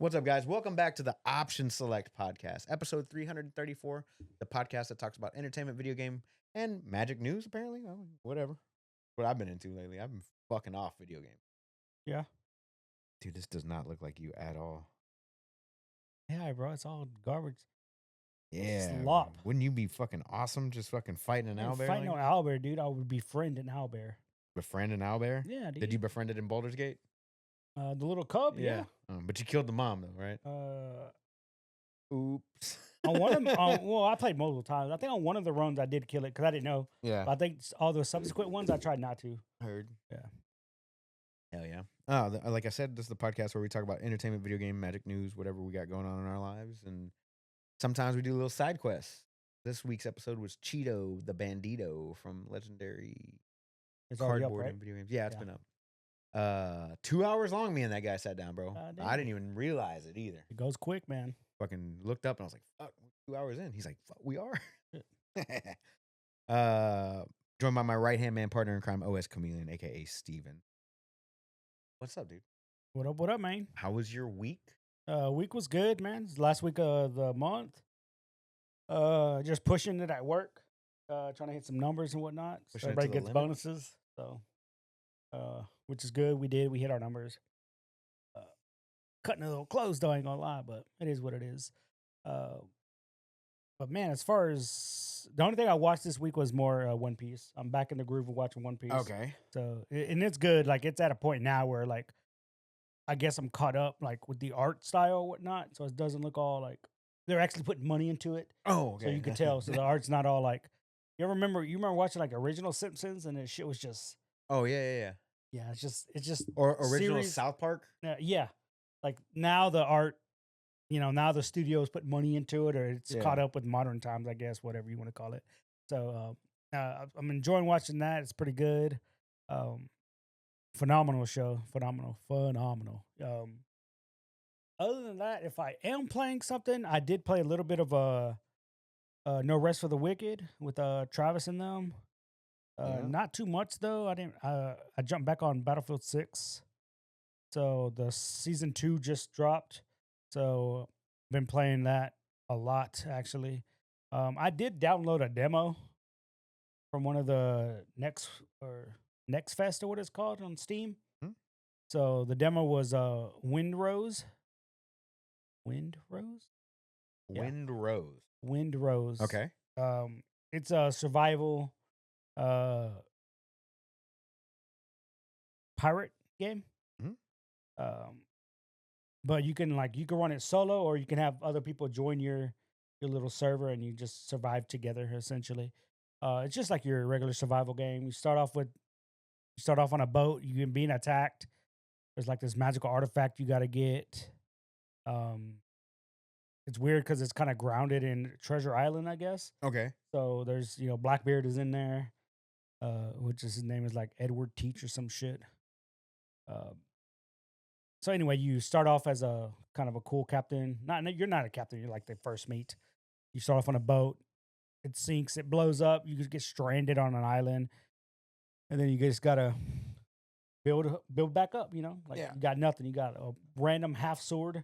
What's up, guys? Welcome back to the Option Select podcast, episode 334, the podcast that talks about entertainment, video game, and magic news, apparently. Whatever. What I've been into lately. I've been fucking off video games. Yeah. Dude, this does not look like you at all. Yeah, bro. It's all garbage. Yeah. Slop. Wouldn't you be fucking awesome just fucking fighting an owlbear? Fighting an owlbear, dude. I would befriend an owlbear. Befriend an owlbear? Yeah, dude. Did you befriend it in Baldur's Gate? The little cub? Yeah. But you killed the mom, though, right? Oops. On one of them, well, I played multiple times. I think on one of the runs I did kill it because I didn't know. Yeah. But I think all the subsequent ones I tried not to. Heard. Yeah. Hell yeah. Like I said, this is the podcast where we talk about entertainment, video game, magic news, whatever we got going on in our lives. And sometimes we do little side quests. This week's episode was Cheeto the Bandito from Legendary It's already up, Cardboard right? and Video Games. Yeah, it's been up. 2 hours long, me and that guy sat down, bro. I didn't even realize it either. It goes quick, man. Fucking looked up and I was like, fuck, we're 2 hours in. He's like, fuck, we are. Joined by my right-hand man partner in crime, OS Chameleon, a.k.a. Steven. What's up, dude? What up, man? How was your week? Week was good, man. It's the last week of the month. Just pushing it at work. Trying to hit some numbers and whatnot. So everybody gets bonuses. So, which is good. We hit our numbers. Cutting a little close, though, I ain't gonna lie, but it is what it is. But man, as far as the only thing I watched this week was more One Piece. I'm back in the groove of watching One Piece. Okay. So, and it's good. Like, it's at a point now where, like, I guess I'm caught up, like, with the art style and whatnot. So it doesn't look all like they're actually putting money into it. Oh, okay. So you can tell. So the art's not all like. You remember watching like original Simpsons and the shit was just. Oh yeah. Yeah, it's just. Or original series, South Park. Yeah, like now the art. Now the studio's put money into it, or it's caught up with modern times, I guess, whatever you want to call it. So I'm enjoying watching that. It's pretty good. Phenomenal show. Phenomenal. Other than that, if I am playing something, I did play a little bit of No Rest for the Wicked with Travis and them. Not too much though. I jumped back on Battlefield 6. So the season 2 just dropped. So been playing that a lot actually. I did download a demo from one of the Next Fest or what it's called on Steam. So the demo was Wind Rose. Wind Rose. Okay. It's a survival pirate game. But you can run it solo, or you can have other people join your little server and you just survive together essentially. It's just like your regular survival game. You start off on a boat, you can being attacked. There's like this magical artifact you gotta get. It's weird because it's kind of grounded in Treasure Island, I guess. Okay. So there's Blackbeard is in there, which is his name is like Edward Teach or some shit. So anyway, you start off as a kind of a cool captain. You're not a captain. You're like the first mate. You start off on a boat. It sinks. It blows up. You just get stranded on an island, and then you just gotta build back up. You got nothing. You got a random half sword.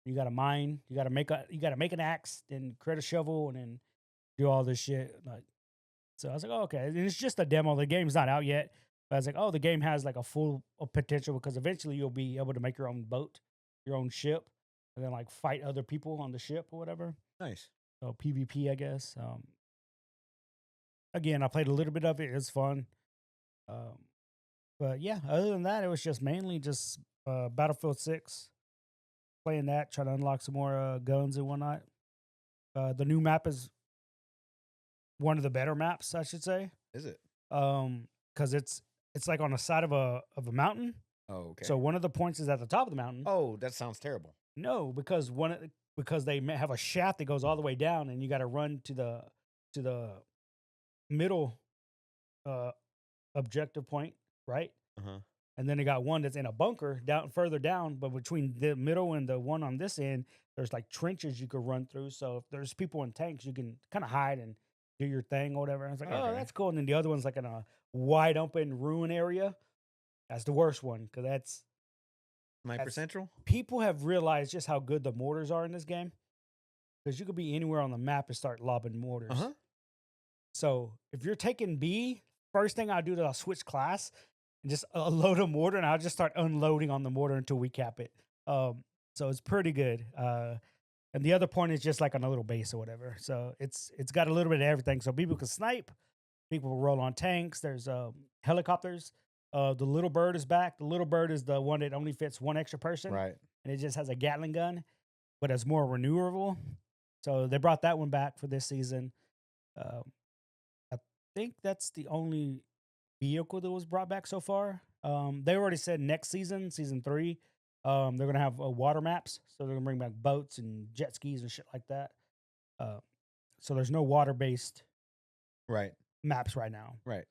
You got a mine. You got to make an axe, then create a shovel, and then do all this shit. So I was like, oh, okay. And it's just a demo. The game's not out yet. But I was like, oh, the game has like a full potential because eventually you'll be able to make your own boat, your own ship, and then like fight other people on the ship or whatever. Nice. So PvP, I guess. Again, I played a little bit of it. It was fun. But yeah, other than that, it was just mainly just Battlefield 6. Playing that, trying to unlock some more guns and whatnot. The new map is one of the better maps, I should say. Is it? Because it's like on the side of a mountain. Oh, okay. So one of the points is at the top of the mountain. Oh, that sounds terrible. No, because they have a shaft that goes all the way down, and you got to run to the middle objective point, right? And then they got one that's in a bunker further down, but between the middle and the one on this end, there's like trenches you could run through. So if there's people in tanks, you can kind of hide and do your thing or whatever. And I was like, oh, that's cool. And then the other one's like in a wide open ruin area. That's the worst one because Sniper Central? People have realized just how good the mortars are in this game because you could be anywhere on the map and start lobbing mortars. Uh-huh. So if you're taking B, first thing I'll do is I'll switch class and just load a mortar, and I'll just start unloading on the mortar until we cap it. So it's pretty good. And the other point is just like on a little base or whatever. So it's got a little bit of everything. So people can snipe, people will roll on tanks. There's helicopters. The little bird is back. The little bird is the one that only fits one extra person, Right. and it just has a Gatling gun, but it's more renewable. So they brought that one back for this season. Um, I think that's the only vehicle that was brought back so far. They already said next season, season 3, they're gonna have water maps, so they're gonna bring back boats and jet skis and shit like that. Uh, so there's no water based Right. maps right now. Right.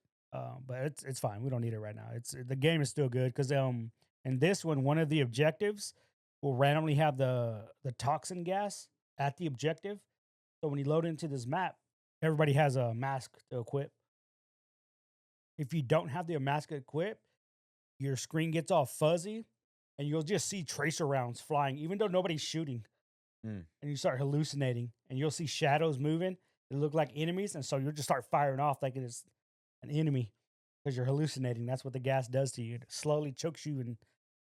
But it's fine. We don't need it right now. It's the game is still good because in this one of the objectives will randomly have the toxin gas at the objective. So when you load into this map, everybody has a mask to equip. If you don't have the mask equipped, your screen gets all fuzzy, and you'll just see tracer rounds flying, even though nobody's shooting. Mm. And you start hallucinating, and you'll see shadows moving that look like enemies, and so you'll just start firing off like it's an enemy because you're hallucinating. That's what the gas does to you. It slowly chokes you. And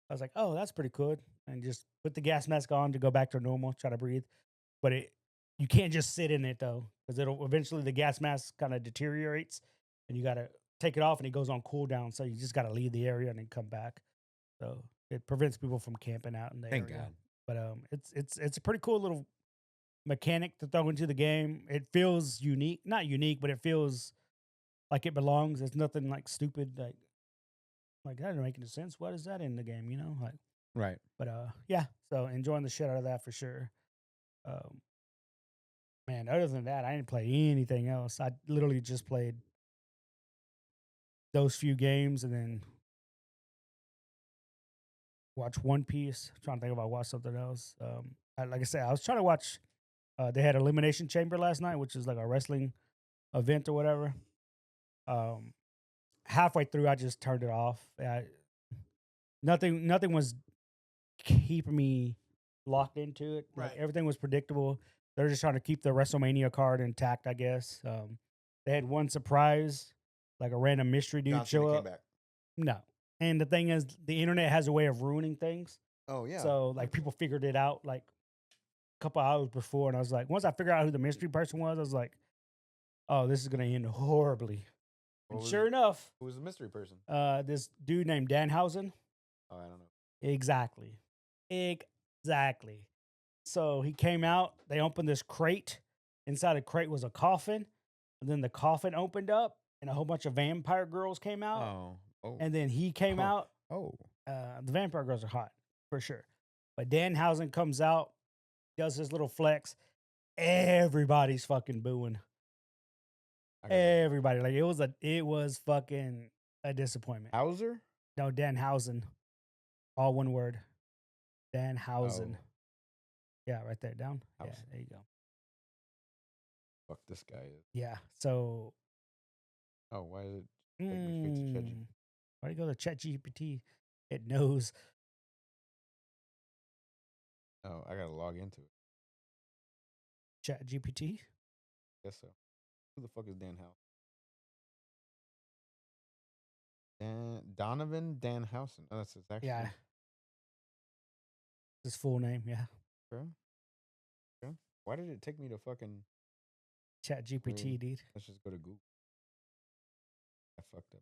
I was like, oh, that's pretty cool. And just put the gas mask on to go back to normal, try to breathe. But you can't just sit in it though, because it'll eventually the gas mask kind of deteriorates and you got to take it off and it goes on cooldown. So you just got to leave the area and then come back. So it prevents people from camping out in the Thank area. God. But it's a pretty cool little mechanic to throw into the game. It feels unique, not unique, but it feels like it belongs. It's nothing like stupid, like that doesn't make any sense. What is that in the game? You know, like. Right. But yeah. So enjoying the shit out of that for sure. Man, other than that, I didn't play anything else. I literally just played those few games and then watch One Piece. Trying to think if I watched something else. Like I said, I was trying to watch. They had Elimination Chamber last night, which is like a wrestling event or whatever. Halfway through, I just turned it off. Nothing was keeping me locked into it. Like Right. everything was predictable. They're just trying to keep the WrestleMania card intact, I guess. They had one surprise, like a random mystery dude John show Cena up. came back. No, and the thing is, the internet has a way of ruining things. Oh yeah. So like people figured it out like a couple hours before, and I was like, once I figured out who the mystery person was, I was like, oh, this is gonna end horribly. And sure enough, Who was the mystery person? this dude named Danhausen. Oh, I don't know. Exactly. So he came out, they opened this crate. Inside the crate was a coffin. And then the coffin opened up and a whole bunch of vampire girls came out. Oh. Oh. And then he came Oh. out. Oh. The vampire girls are hot for sure. But Danhausen comes out, does his little flex. Everybody's fucking booing. Everybody. Like it was fucking a disappointment. Hauser? No, Danhausen. All one word. Danhausen. Oh. Yeah, right there. Down. Yeah, Hausen. there you go. Fuck this guy is. Yeah. So Oh, why is it take me straight to ChatGPT? why do you go to ChatGPT? It knows. Oh, I gotta log into it. ChatGPT. Guess so. Who the fuck is Dan House? Donovan Danhausen. Oh, that's his actual. Yeah. His full name. Yeah. Okay. Okay. Why did it take me to fucking? ChatGPT, dude. Let's just go to Google. I fucked up.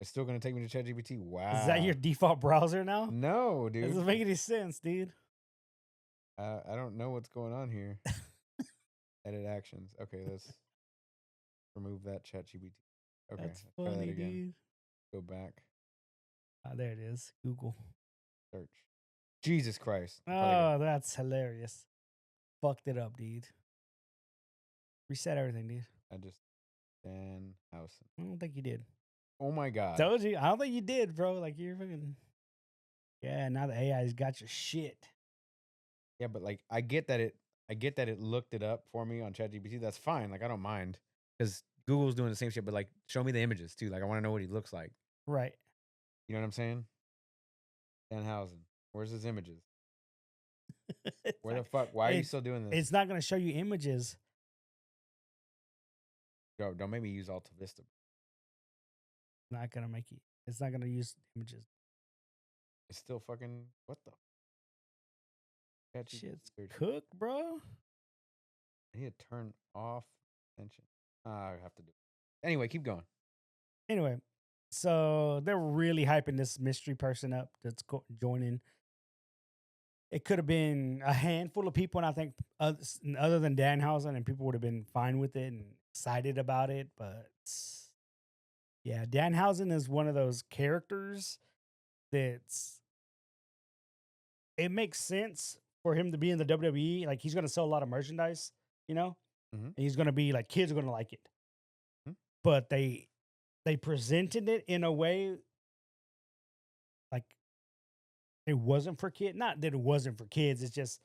It's still gonna take me to ChatGPT. Wow. Is that your default browser now? No, dude. That doesn't make any sense, dude. I don't know what's going on here. Edit actions. Okay, let's remove that ChatGPT. Okay, That's try that funny, again. dude. Go back. There it is. Google. Search. Jesus Christ. Oh, that's hilarious. Fucked it up, dude. Reset everything, dude. I just Danhausen. I don't think you did. Oh my God. Told you. I don't think you did, bro. Like you're fucking. Yeah, now the AI's got your shit. Yeah, but like I get that it looked it up for me on ChatGPT. That's fine. Like I don't mind because Google's doing the same shit. But like, show me the images too. Like I want to know what he looks like. Right. You know what I'm saying? Danhausen. Where's his images? It's Where the like fuck? Why are you it's still doing this? it's not gonna show you images. Yo, don't make me use Alta Vista. Not gonna make you. It's not gonna use images. It's still fucking what the catchy Shit's search. cooked, bro. I need to turn off attention. I have to do it. Anyway, keep going. Anyway, so they're really hyping this mystery person up that's joining. It could have been a handful of people, and I think other than Danhausen, and people would have been fine with it and excited about it. But yeah, Danhausen is one of those characters that's it makes sense for him to be in the WWE. Like he's going to sell a lot of merchandise, you know, Mm-hmm. and he's going to be like kids are going to like it. Hmm. But they presented it in a way like it wasn't for kids. Not that it wasn't for kids. It's just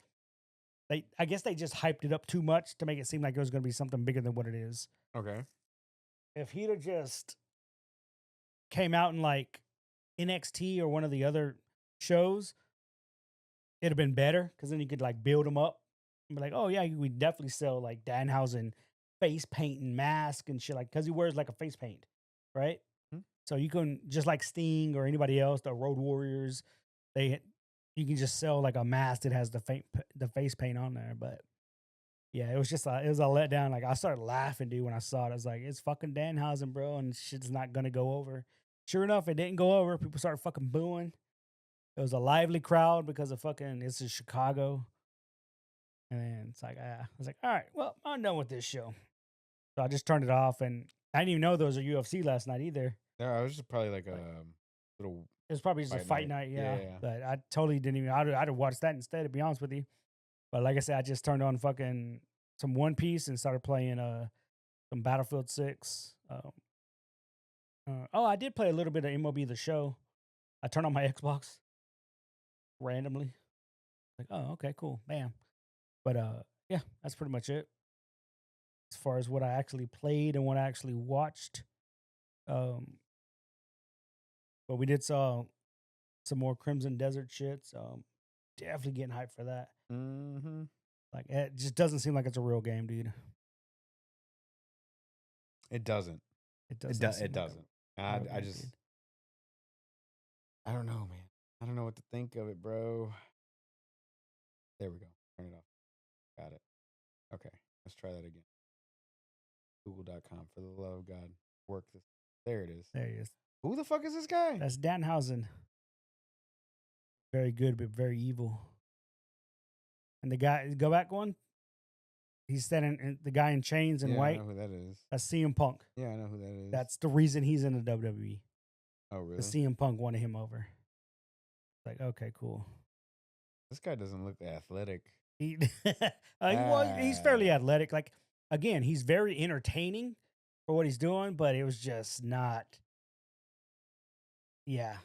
I guess they just hyped it up too much to make it seem like it was going to be something bigger than what it is. Okay. If he'd have just came out in like NXT or one of the other shows, it'd have been better because then you could like build him up and be like, oh yeah, we definitely sell like Danhausen face paint and mask and shit like because he wears like a face paint, right? Hmm. So you can just like Sting or anybody else, the Road Warriors, they you can just sell like a mask that has the face paint on there. But yeah, it was just it was a letdown. Like I started laughing, dude, when I saw it. I was like, it's fucking Danhausen, bro, and shit's not gonna go over. Sure enough, it didn't go over. People started fucking booing. It was a lively crowd because of fucking this is Chicago. And then it's like, I was like, all right, well, I'm done with this show. So I just turned it off, and I didn't even know there was a UFC last night either. Yeah, I was just probably like a Like, little. it was probably just a Fight fight night. night, yeah. Yeah. But I totally didn't even. I'd have watched that instead, to be honest with you. But like I said, I just turned on fucking some One Piece and started playing some Battlefield 6. Oh, I did play a little bit of MLB The Show. I turned on my Xbox randomly. Like, oh, okay, cool, bam. But yeah, that's pretty much it as far as what I actually played and what I actually watched. Um, but we did saw some more Crimson Desert shit. So definitely getting hyped for that. Mm-hmm. Like it just doesn't seem like it's a real game, dude. It doesn't. It doesn't. Seem It like doesn't. a real I game, just. dude. I don't know, man. I don't know what to think of it, bro. There we go. Turn it off. Got it. Okay. Let's try that again. Google.com. For the love of God. Work this. There it is. There he is. Who the fuck is this guy? That's Danhausen. Very good, but very evil. And the guy, go back one. He's standing. The guy in chains and yeah, I white. know who that is. That's CM Punk. Yeah, I know who that is. That's the reason he's in the WWE. Oh, really? The CM Punk wanted him over. Like, okay, cool. This guy doesn't look athletic. He's fairly athletic. Like, again, he's very entertaining for what he's doing, but it was just not. Yeah.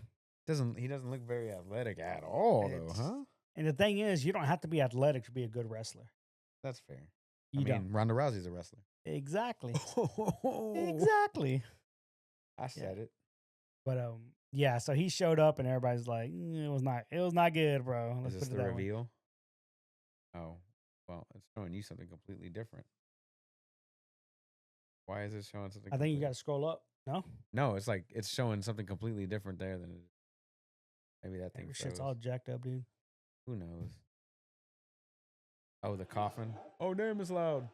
He doesn't look very athletic at all, though, huh? And the thing is, you don't have to be athletic to be a good wrestler. That's fair. You don't. Ronda Rousey's a wrestler. Exactly. Exactly. I said it. But yeah. So he showed up, and everybody's like, it was not good, bro. Is this the reveal? Oh, well, it's showing you something completely different. Why is it showing something? I think you got to scroll up. No. No, it's like it's showing something completely different there than it is. Maybe that thing. Shit's all jacked up, dude. Who knows? Oh, the coffin. Oh, damn, it's loud. Is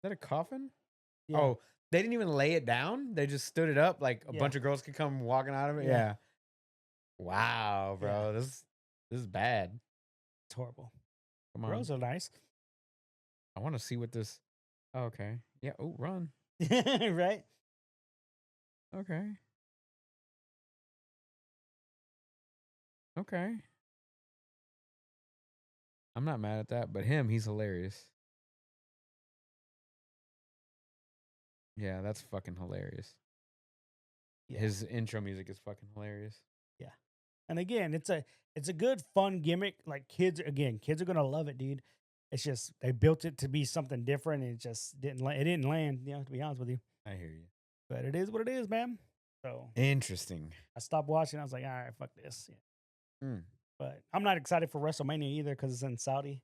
that a coffin? Yeah. Oh, they didn't even lay it down. They just stood it up like a bunch of girls could come walking out of it. Yeah. Wow, bro. Yeah. This is bad. It's horrible. Come on. Girls are nice. I want to see what this. Oh, okay. Yeah. Oh, run. Right. Okay. Okay. I'm not mad at that, but he's hilarious. Yeah, that's fucking hilarious. Yeah. His intro music is fucking hilarious. Yeah. And again, it's a good fun gimmick. Like kids are gonna love it, dude. It's just they built it to be something different and it just didn't land, to be honest with you. I hear you. But it is what it is, man. So Interesting. I stopped watching. I was like, all right, fuck this. Yeah. Hmm. But I'm not excited for WrestleMania either because it's in Saudi.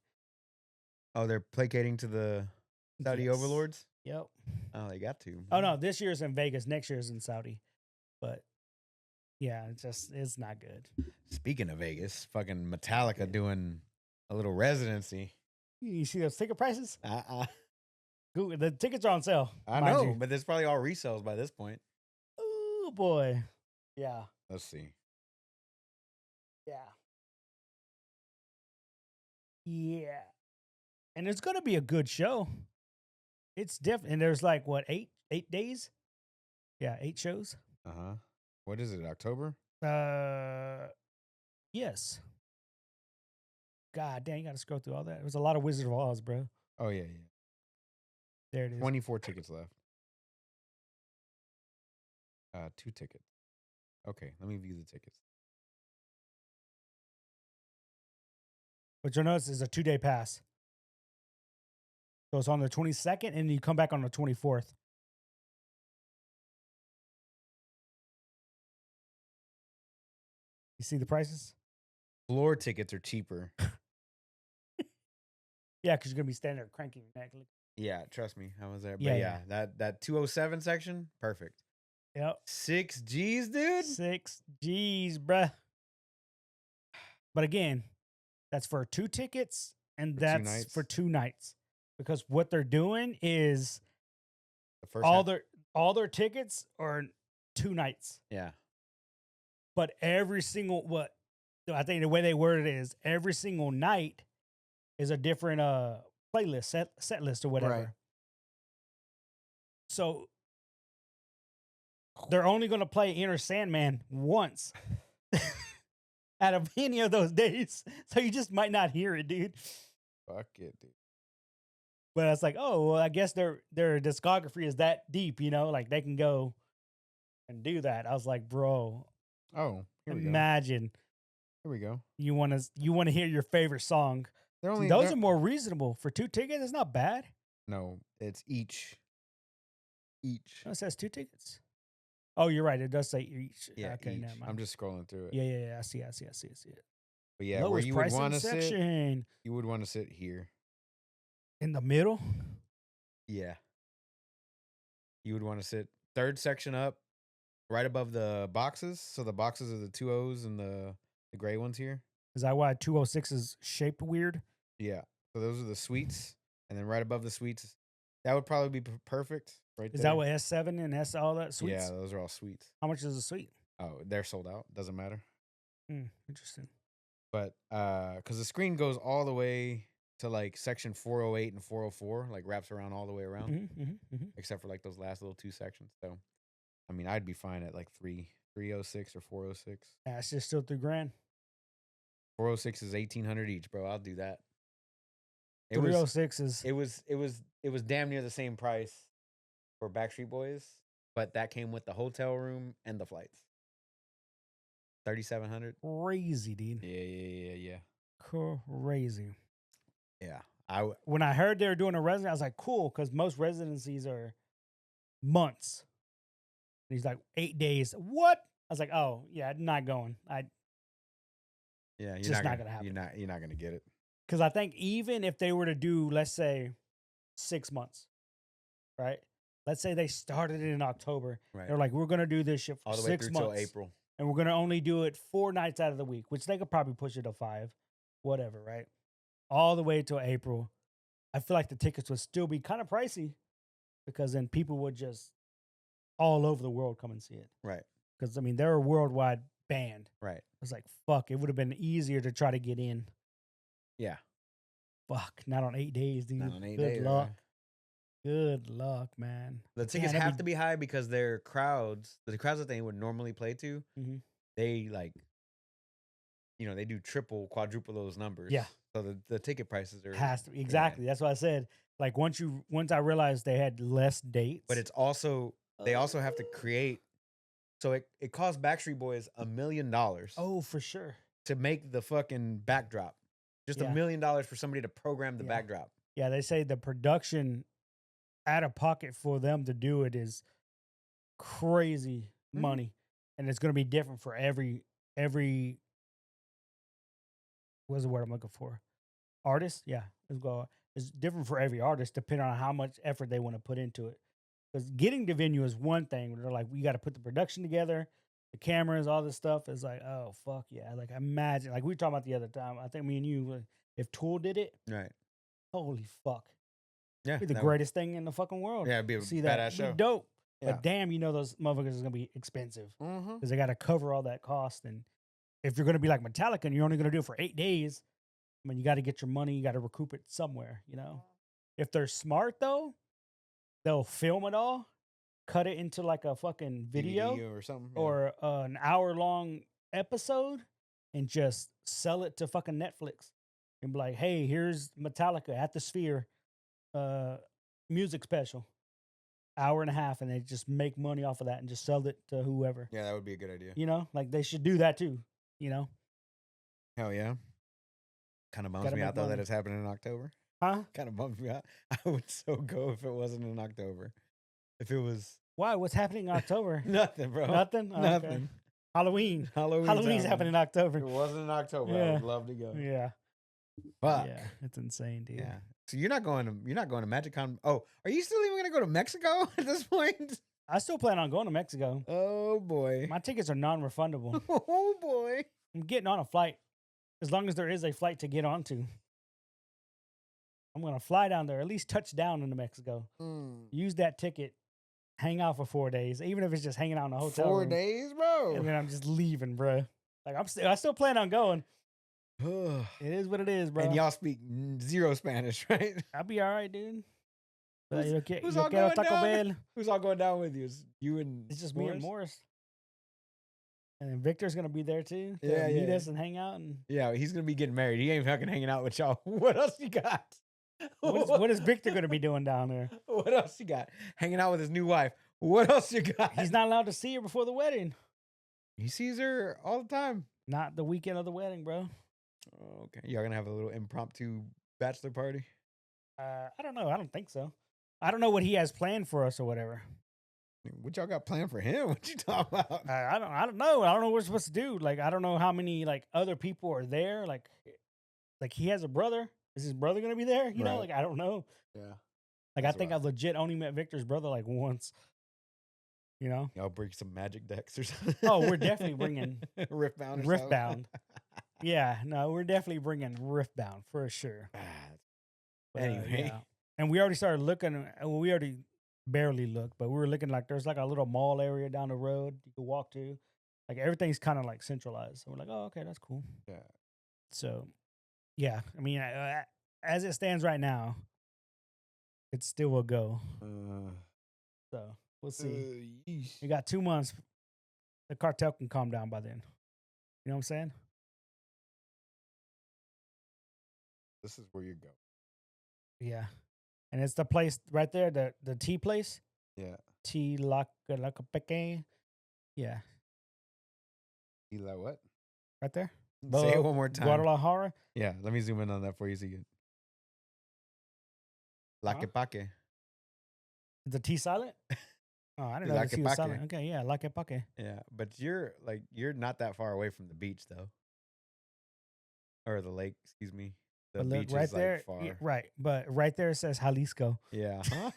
Oh, they're placating to the Saudi Yes. overlords? Yep. Oh, they got to. Oh no, this year's in Vegas. Next year's in Saudi. But yeah, it's not good. Speaking of Vegas, fucking Metallica doing a little residency. You see those ticket prices? Uh-uh. Google, the tickets are on sale. I mind know, you. but it's probably all resells by this point. Oh boy. Yeah. Let's see. Yeah. Yeah. And it's gonna be a good show. It's different. And there's like what, 8 days? Yeah, 8 shows. Uh-huh. What is it, October? Yes. God dang, you gotta scroll through all that. It was a lot of Wizard of Oz, bro. Oh, yeah, yeah. There it is. 24 tickets left. 2 tickets. Okay, let me view the tickets. But you'll notice it's a 2-day pass. So it's on the 22nd and you come back on the 24th. You see the prices? Floor tickets are cheaper. Yeah, because you're gonna be standing there cranking your neck. Yeah, trust me. I was there. But Yeah, yeah, that 207 section, perfect. Yep. 6 G's, dude. 6 G's, bruh. But again, that's for 2 tickets and For 2 that's nights? for 2 nights. Because what they're doing is The first all half- their tickets are 2 nights. Yeah. But every single I think the way they word it is every single night is a different playlist set list or whatever. Right. So they're only going to play Inner Sandman once out of any of those days. So you just might not hear it, dude. Fuck it, dude. But it's like, oh, well, I guess their discography is that deep, like they can go and do that. I was like, bro, Oh, here we go. imagine Here we go. you want to hear your favorite song. They're See, only those they're- are more reasonable for 2 tickets. It's not bad. No, it's each. Each. No, it says 2 tickets. Oh, you're right. It does say each. Yeah, Okay, each. never mind. I'm just scrolling through it. Yeah. I see it. But yeah, where Lowest you would pricing want to sit, section you would want to sit here. in the middle. Yeah. You would want to sit third section up, right above the boxes. So the boxes are the 2 O's and the gray ones here. Is that why 206 is shaped weird? Yeah. So those are the suites. And then right above the suites, that would probably be perfect right Is there. that what S7 and S all that suites? Yeah, those are all suites. How much is a suite? Oh, they're sold out. Doesn't matter. Interesting. But because the screen goes all the way to like section 408 and 404, like wraps around all the way around, except for like those last little 2 sections. So, I mean, I'd be fine at like 306 or 406. Yeah, it's just still $3,000. 406 is 1,800 each, bro. I'll do that. 306 is It was damn near the same price for Backstreet Boys, but that came with the hotel room and the flights. 3,700. crazy, dude. Yeah. Crazy. Yeah. When I heard they were doing a residency, I was like, cool, because most residencies are months. And he's like, 8 days. What? I was like, oh, yeah, not going. Yeah, Just not gonna happen. You're not gonna get it. Because I think even if they were to do, let's say, 6 months, right? Let's say they started it in October. Right. They're like, we're going to do this shit for All the way 6 through months. till April. And we're going to only do it 4 nights out of the week, which they could probably push it to 5, whatever, right? All the way till April. I feel like the tickets would still be kind of pricey because then people would just all over the world come and see it. Right. Because, I mean, they're a worldwide band. Right. It's like, fuck, it would have been easier to try to get in. Yeah. Fuck, not on 8 days, dude. Not on 8 Good days. luck. Good luck, man. The tickets have to be high because their crowds, the crowds that they would normally play to, they like, they do triple, quadruple those numbers. Yeah. So the ticket prices are Has to be. Exactly. That's what I said. Like once I realized they had less dates. But it's also they also have to create. So it cost Backstreet Boys $1 million. Oh, for sure. To make the fucking backdrop. Just $1 million for somebody to program the backdrop. Yeah, they say the production out of pocket for them to do it is crazy. money, and it's going to be different for every what's the word I'm looking for? Artist? Yeah, let's go. It's different for every artist depending on how much effort they want to put into it. Because getting the venue is one thing. Where they're like, we got to put the production together, the cameras, all this stuff. Is like, oh fuck yeah! Like imagine, like we were talking about the other time. I think me and you, if Tool did it, Right. holy fuck, Yeah. be the That would, greatest thing in the fucking world. yeah, it'd be a See that? badass Be show. dope. Yeah. But damn, you know those motherfuckers is gonna be expensive Mm-hmm. because they got to cover all that cost. And if you're gonna be like Metallica and you're only gonna do it for 8 days, I mean, you got to get your money. You got to recoup it somewhere. You know, if they're smart though, they'll film it all, cut it into like a fucking video DVD or something. Yeah. or an hour long episode, and just sell it to fucking Netflix and be like, hey, here's Metallica at the Sphere, music special, hour and a half, and they just make money off of that and just sell it to whoever. Yeah, that would be a good idea. You know, like they should do that too. You know, Hell yeah. Kind of bums Gotta me make out though that money. it's happening in October. huh? Kind of bums me out. I would so go if it wasn't in October. If it was Why? What's happening in October? nothing, bro. Nothing. Oh, okay. Nothing. Halloween. Halloween's happening in If October. it wasn't in October, I Yeah. would love to go. Yeah. Fuck. Yeah. It's insane, dude. Yeah. So you're not going to MagicCon. Oh, are you still even gonna go to Mexico at this point? I still plan on going to Mexico. Oh boy. My tickets are non-refundable. Oh boy. I'm getting on a flight as long as there is a flight to get onto. I'm gonna fly down there, at least touch down into Mexico. Use that ticket, hang out for 4 days, even if it's just hanging out in a hotel 4 room, days, bro. and then I'm just leaving, bro. Like I still plan on going. It is what it is, bro. And y'all speak zero Spanish, right? I'll be all right, dude. But Who's all quiero going Taco down? Bell. Who's all going down with you? It's you and It's just me and Morris. And then Victor's gonna be there too to Yeah, meet yeah. us and hang out. And Yeah, he's gonna be getting married. He ain't fucking hanging out with y'all. What else you got? what is Victor gonna be doing down there? What else you got? Hanging out with his new wife. What else you got? He's not allowed to see her before the wedding. He sees her all the time. Not the weekend of the wedding, bro. Okay, y'all gonna have a little impromptu bachelor party. I don't know. I don't think so. I don't know what he has planned for us or whatever. What y'all got planned for him? What you talking about? I don't know. I don't know what we're supposed to do. Like I don't know how many like other people are there. Like he has a brother. Is his brother gonna be there? You know, Right. like I don't know. Yeah, Like That's I think rough. I've legit only met Victor's brother like once. You know? y'all bring some magic decks or something. Oh, we're definitely bringing Riftbound. Or Riftbound. something? Yeah, no, we're definitely bringing Riftbound for sure. Ah, But, Anyway. yeah. And we already started looking. Well, we already barely looked, but we were looking like there's like a little mall area down the road you could walk to. Like everything's kind of like centralized. So we're like, oh, okay, that's cool. Yeah. So, yeah, I mean, as it stands right now, it's still a go. So we'll see. Yeesh. We got 2 months. The cartel can calm down by then. You know what I'm saying? This is where you go. Yeah. And it's the place right there, the tea place. Yeah. Tea Lacapeque. Yeah. Eli, what? Right there. Say it one more time. Guadalajara. Yeah, let me zoom in on that for you so you get. Laquepaque. Is the T silent? Oh, I didn't know the T was Laquepaque. silent. Okay, yeah, Lacapeque. Yeah, but you're not that far away from the beach though, or the lake. Excuse me. The But look, beach right is there, like far. yeah, right. But right there it says Jalisco. Yeah. Huh?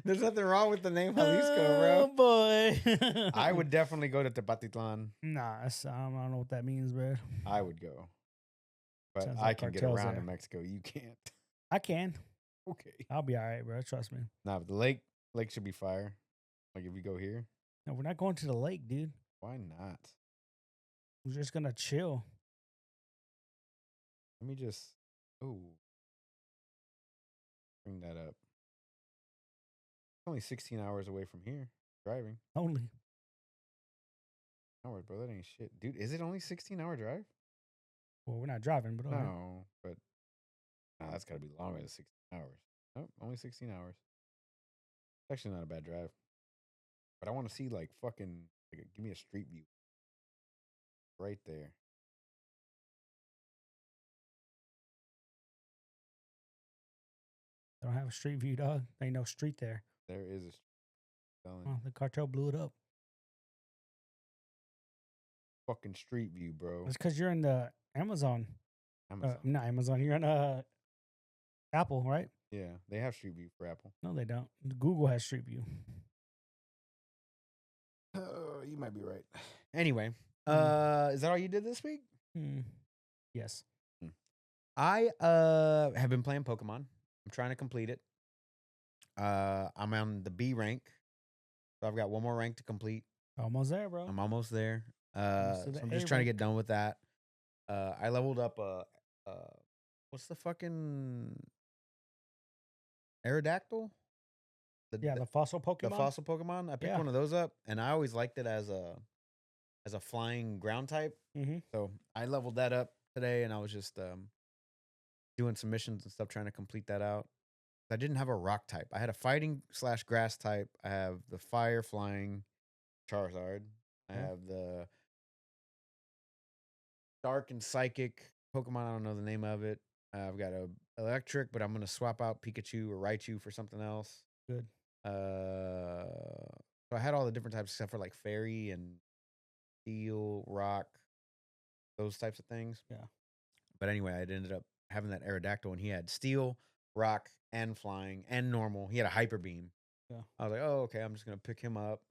There's nothing wrong with the name Jalisco, Oh bro. boy. I would definitely go to Tepatitlan. Nah, I don't know what that means, bro. I would go, but Sounds I like can get cartels around there. in Mexico. You can't. I can. Okay. I'll be all right, bro. Trust me. Nah, but the lake should be fire. Like if we go here, No, we're not going to the lake, dude. why not? We're just gonna chill. Let me just. Oh. Bring that up. It's only 16 hours away from here driving. Only. Hours, bro. That ain't shit, dude. Is it only 16-hour drive? Well, we're not driving, but all right. No, but that's gotta be longer than 16 hours. Nope, only 16 hours. It's actually not a bad drive. But I want to see like fucking give me a street view. Right there. They don't have a street view, dog. Ain't no street there. There is a Telling Oh, you. the cartel blew it up. Fucking Street View, bro. It's because you're in the Amazon. Amazon. Not Amazon. You're in Apple, right? Yeah, they have Street View for Apple. No, they don't. Google has Street View. You might be right. Anyway, Mm. is that all you did this week? Yes. I have been playing Pokemon. I'm trying to complete it. I'm on the B rank, so I've got one more rank to complete. Almost there, bro. I'm almost there. Almost to So the I'm A just trying to get rank. done with that. I leveled up what's the fucking Aerodactyl? The, Yeah, the the fossil the Pokemon. fossil Pokemon. I picked Yeah. one of those up, and I always liked it as a flying ground type. Mm-hmm. So I leveled that up today, and I was just doing some missions and stuff, trying to complete that out. I didn't have a rock type. I had a fighting / grass type. I have the fire flying Charizard. I Yeah. have the dark and psychic Pokemon. I don't know the name of it. I've got a electric, but I'm gonna swap out Pikachu or Raichu for something else. Good. So I had all the different types except for like fairy and steel, rock, those types of things. Yeah. But anyway, I ended up having that Aerodactyl, and he had steel, rock, and flying, and normal. He had a hyper beam. Yeah. I was like, oh, okay, I'm just gonna pick him up.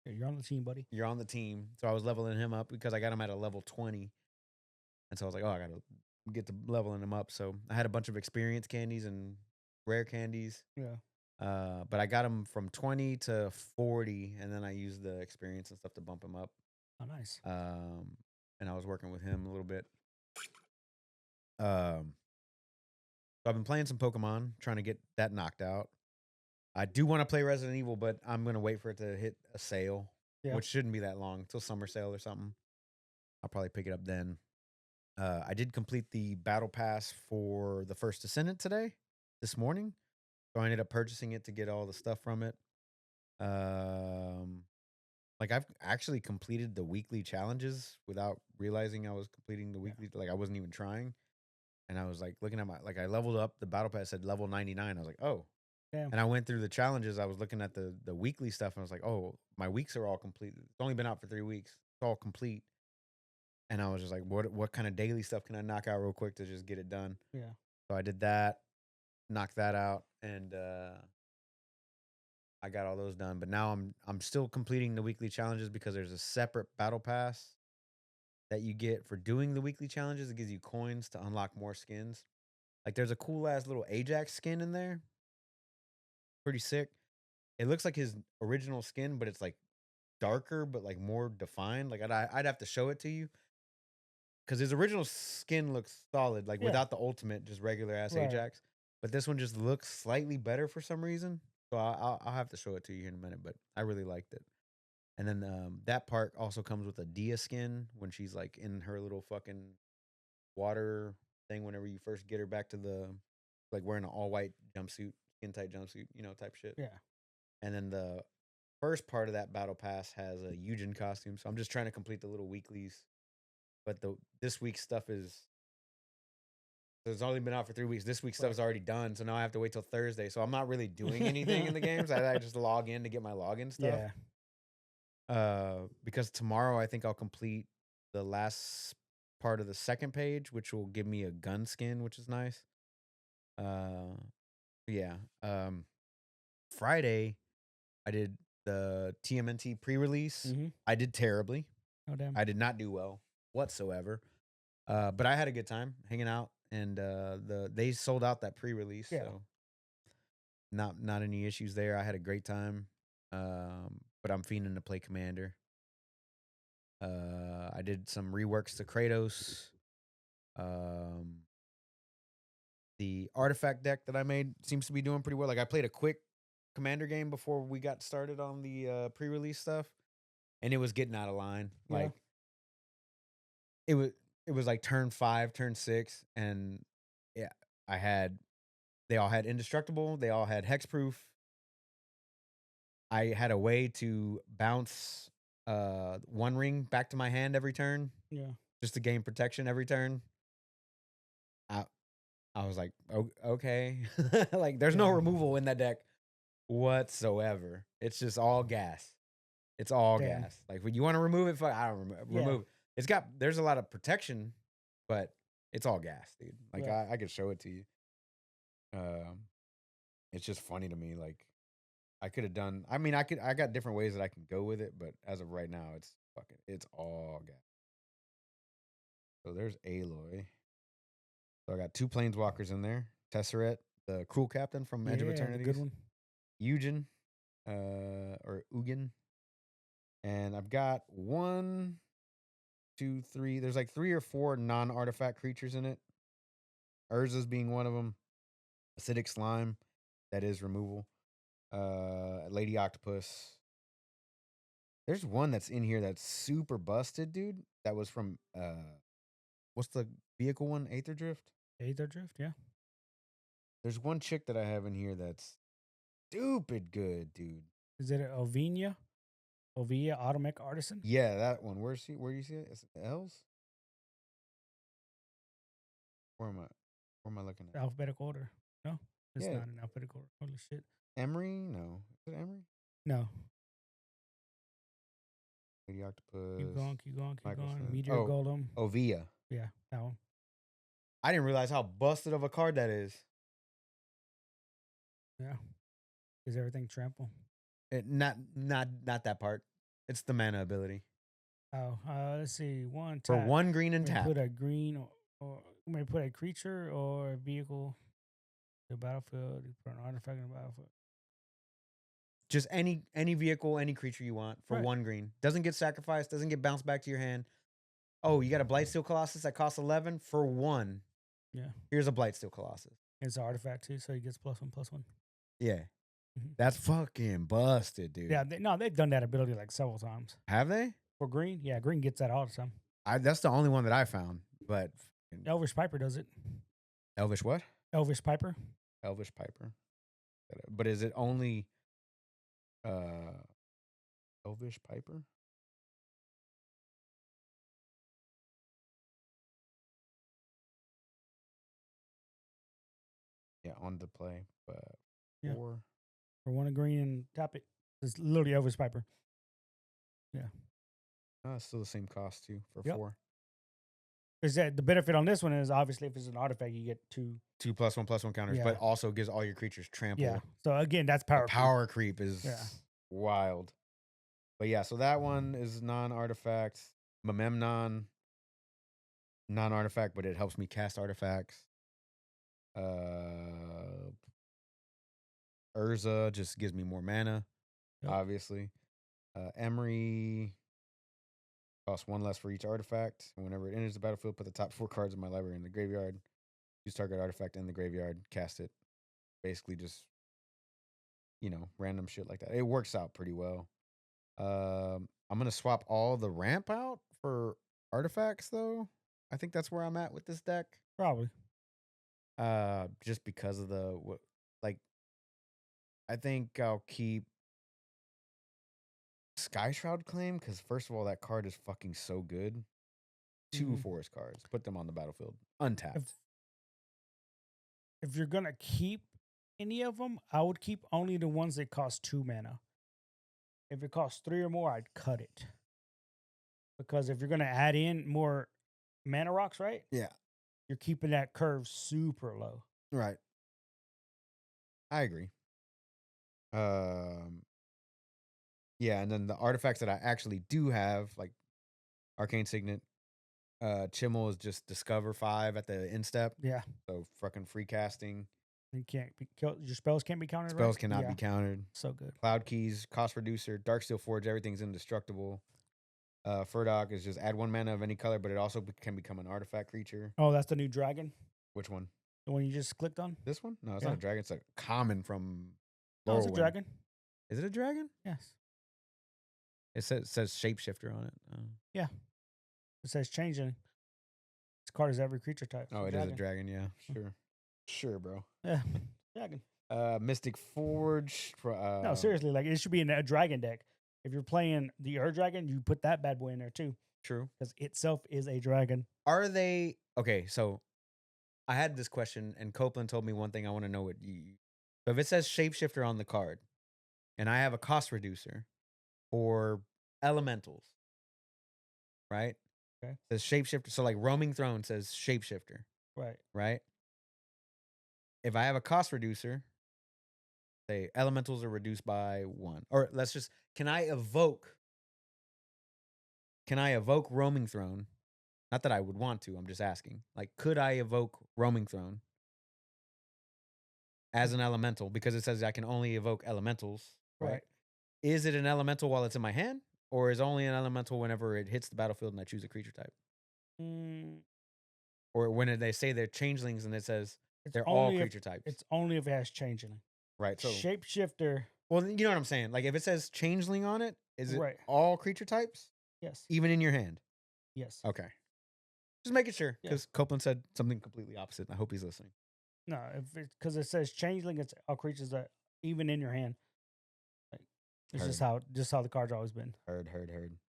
Yeah, you're on the team, buddy. You're on the team. So I was leveling him up because I got him at a level 20. And so I was like, oh, I gotta get to leveling him up. So I had a bunch of experience candies and rare candies. Yeah. But I got him from 20 to 40, and then I used the experience and stuff to bump him up. Oh, nice. And I was working with him a little bit. So I've been playing some Pokemon, trying to get that knocked out. I do want to play Resident Evil, but I'm gonna wait for it to hit a sale, Yeah. which shouldn't be that long, till summer sale or something. I'll probably pick it up then. I did complete the battle pass for the first Descendant this morning. So I ended up purchasing it to get all the stuff from it. Like I've actually completed the weekly challenges without realizing I was completing the Yeah. weekly. Like I wasn't even trying, and I was like looking at I leveled up. The battle pass said level 99. I was like, oh. Damn. And I went through the challenges. I was looking at the weekly stuff, and I was like, oh, my weeks are all complete. It's only been out for 3 weeks. It's all complete. And I was just like, what kind of daily stuff can I knock out real quick to just get it done? Yeah. So I did that, knocked that out, and I got all those done. But now I'm still completing the weekly challenges because there's a separate battle pass that you get for doing the weekly challenges. It gives you coins to unlock more skins. Like there's a cool ass little Ajax skin in there. Pretty sick. It looks like his original skin, but it's like darker, but like more defined. Like I'd have to show it to you because his original skin looks solid, like Yeah. without the ultimate, just regular ass Right. Ajax. But this one just looks slightly better for some reason. So I'll have to show it to you here in a minute. But I really liked it. And then that part also comes with a Dia skin when she's like in her little fucking water thing. Whenever you first get her back to the like wearing an all white jumpsuit, skin tight jumpsuit, type shit. Yeah. And then the first part of that battle pass has a Eugen costume. So I'm just trying to complete the little weeklies. But this week's stuff it's only been out for 3 weeks. This week's stuff is already done. So now I have to wait till Thursday. So I'm not really doing anything in the games. I just log in to get my login stuff. Because tomorrow I think I'll complete the last part of the second page, which will give me a gun skin, which is nice. Yeah. Friday I did the TMNT pre-release. Mm-hmm. I did terribly. Oh damn. I did not do well whatsoever. But I had a good time hanging out, and they sold out that pre-release, Yeah. so not any issues there. I had a great time. But I'm fiending to play Commander. I did some reworks to Kratos. The artifact deck that I made seems to be doing pretty well. Like I played a quick Commander game before we got started on the pre-release stuff, and it was getting out of line. Yeah. Like it was like turn 5, turn 6, and yeah, they all had indestructible, they all had hexproof. I had a way to bounce one ring back to my hand every turn. Yeah. Just to gain protection every turn. I I was like, okay. Like there's no Yeah. removal in that deck. whatsoever. It's just all gas. It's all Damn. gas. Like, when you wanna remove it, fuck, I don't Yeah. remove it. There's a lot of protection, but it's all gas, dude. Like, Right. I could show it to you. Um, it's just funny to me, like, I coulda done I got different ways that I can go with it, but as of right now, it's all gas. So there's Aloy. So I got 2 planeswalkers in there. Tesseret, the cruel captain from Edge of Yeah, the good Eternities. one. Eugen, or Ugin. And I've got 1, 2, 3. There's like 3 or 4 non-artifact creatures in it. Urza's being one of them. Acidic slime, that is removal. Lady Octopus. There's one that's in here that's super busted, dude. That was from what's the vehicle one? Aether Drift? Aether Drift, yeah. There's one chick that I have in here that's stupid good, dude. Is it Ovina? Ovia Automech Artisan? Yeah, that one. Where do you see it? Is it L's? Where am I? Where am I looking at? Alphabetical order. No, it's Yeah, not in alphabetical order. Holy shit. Emery? No. Is it Emery? No. Lady Keep Octopus. going, keep going, keep going. Microphone. Meteor Oh, Golem. Ovia. Yeah, that one. I didn't realize how busted of a card that is. Yeah. Is everything trample? Not that part. It's the mana ability. Oh, let's see. One For tap. 1 green and May tap. put a green or may put a creature or a vehicle to the battlefield. You put an artifact in the battlefield. Just any vehicle, any creature you want for Right. 1 green. Doesn't get sacrificed, doesn't get bounced back to your hand. Oh, you got a Blightsteel Colossus that costs 11 for 1. Yeah. Here's a Blightsteel Colossus. It's an artifact too, so he gets +1/+1. Yeah. Mhm. That's fucking busted, dude. Yeah, they've done that ability like several times. Have they? For green, yeah, green gets that all the time. That's the only one that I found. But Elvish Piper does it. Elvish what? Elvish Piper. Elvish Piper. But is it only uh Elvish Piper? Yeah, on the play. But Yeah. 4. For one of green and tap it. It's literally Elvish Piper. Yeah. Oh, it's still the same cost too for Yep. 4. Is that the benefit on this one is obviously if it's an artifact, you get 2. 2 +1/+1 counters, Yeah. but also gives all your creatures trample. Yeah. So again, that's The power. power creep is Yeah. wild. But yeah, so that one is non-artifact. Mememnon, non-artifact, but it helps me cast artifacts. Urza just gives me more mana, Yep. obviously. Emery costs 1 less for each artifact. And whenever it enters the battlefield, put the top 4 cards of my library in the graveyard. Use target artifact in the graveyard, cast it. Basically just, random shit like that. It works out pretty well. I'm gonna swap all the ramp out for artifacts though. I think that's where I'm at with this deck. Probably. Just because of like I think I'll keep Sky Shroud Claim because first of all, that card is fucking so good. 2 Mhm. forest cards, put them on the battlefield, untapped. If you're gonna keep any of them, I would keep only the ones that cost 2 mana. If it costs 3 or more, I'd cut it. Because if you're gonna add in more mana rocks, right? Yeah, You're keeping that curve super low. right. I agree. Um, yeah, and then the artifacts that I actually do have, like Arcane Signet, Chimmel is just Discover 5 at the instep. Yeah. So fucking free casting. You can't be killed. Your spells can't be countered. Spells right? cannot Yeah. be countered. So good. Cloud Keys, Cost Reducer, Darksteel Forge, everything's indestructible. Furdock is just add 1 mana of any color, but it also can become an artifact creature. Oh, that's the new dragon. Which one? The one you just clicked on. This one? No, it's Yeah. not a dragon. It's a common from No, it's a Lorwyn. dragon. Is it a dragon? Yes. It says shapeshifter on it. Yeah. It says changing. This card is every creature type. Oh, It's it is a dragon. Yeah, sure, bro. Yeah. Dragon. Mystic Forge. No, seriously, like it should be in a dragon deck. If you're playing the Ur Dragon, you put that bad boy in there too, True. because itself is a dragon. Are they okay? So I had this question, and Copeland told me one thing. I want to know what you. So if it says shapeshifter on the card, and I have a cost reducer for elementals, right? Okay. Says shapeshifter. So like roaming throne says shapeshifter, Right. right? If I have a cost reducer, say elementals are reduced by 1. Or let's just can I evoke roaming throne? Not that I would want to, I'm just asking. Like could I evoke roaming throne as an elemental because it says I can only evoke elementals, right? Right. Is it an elemental while it's in my hand or is only an elemental whenever it hits the battlefield and I choose a creature type? Mm, Or when they say they're changelings and it says it's they're all only if creature types, it's only if it has changeling. right? So Shapeshifter. well, you know what I'm saying? Like, if it says changeling on it, is it Right. all creature types, Yes. even in your hand? Yes. Okay. Just making sure, Yeah. because Copeland said something completely opposite, and I hope he's listening. No, if it's because it says changeling, it's all creatures that even in your hand. Like, it's Heard. just how the card's always been. Heard.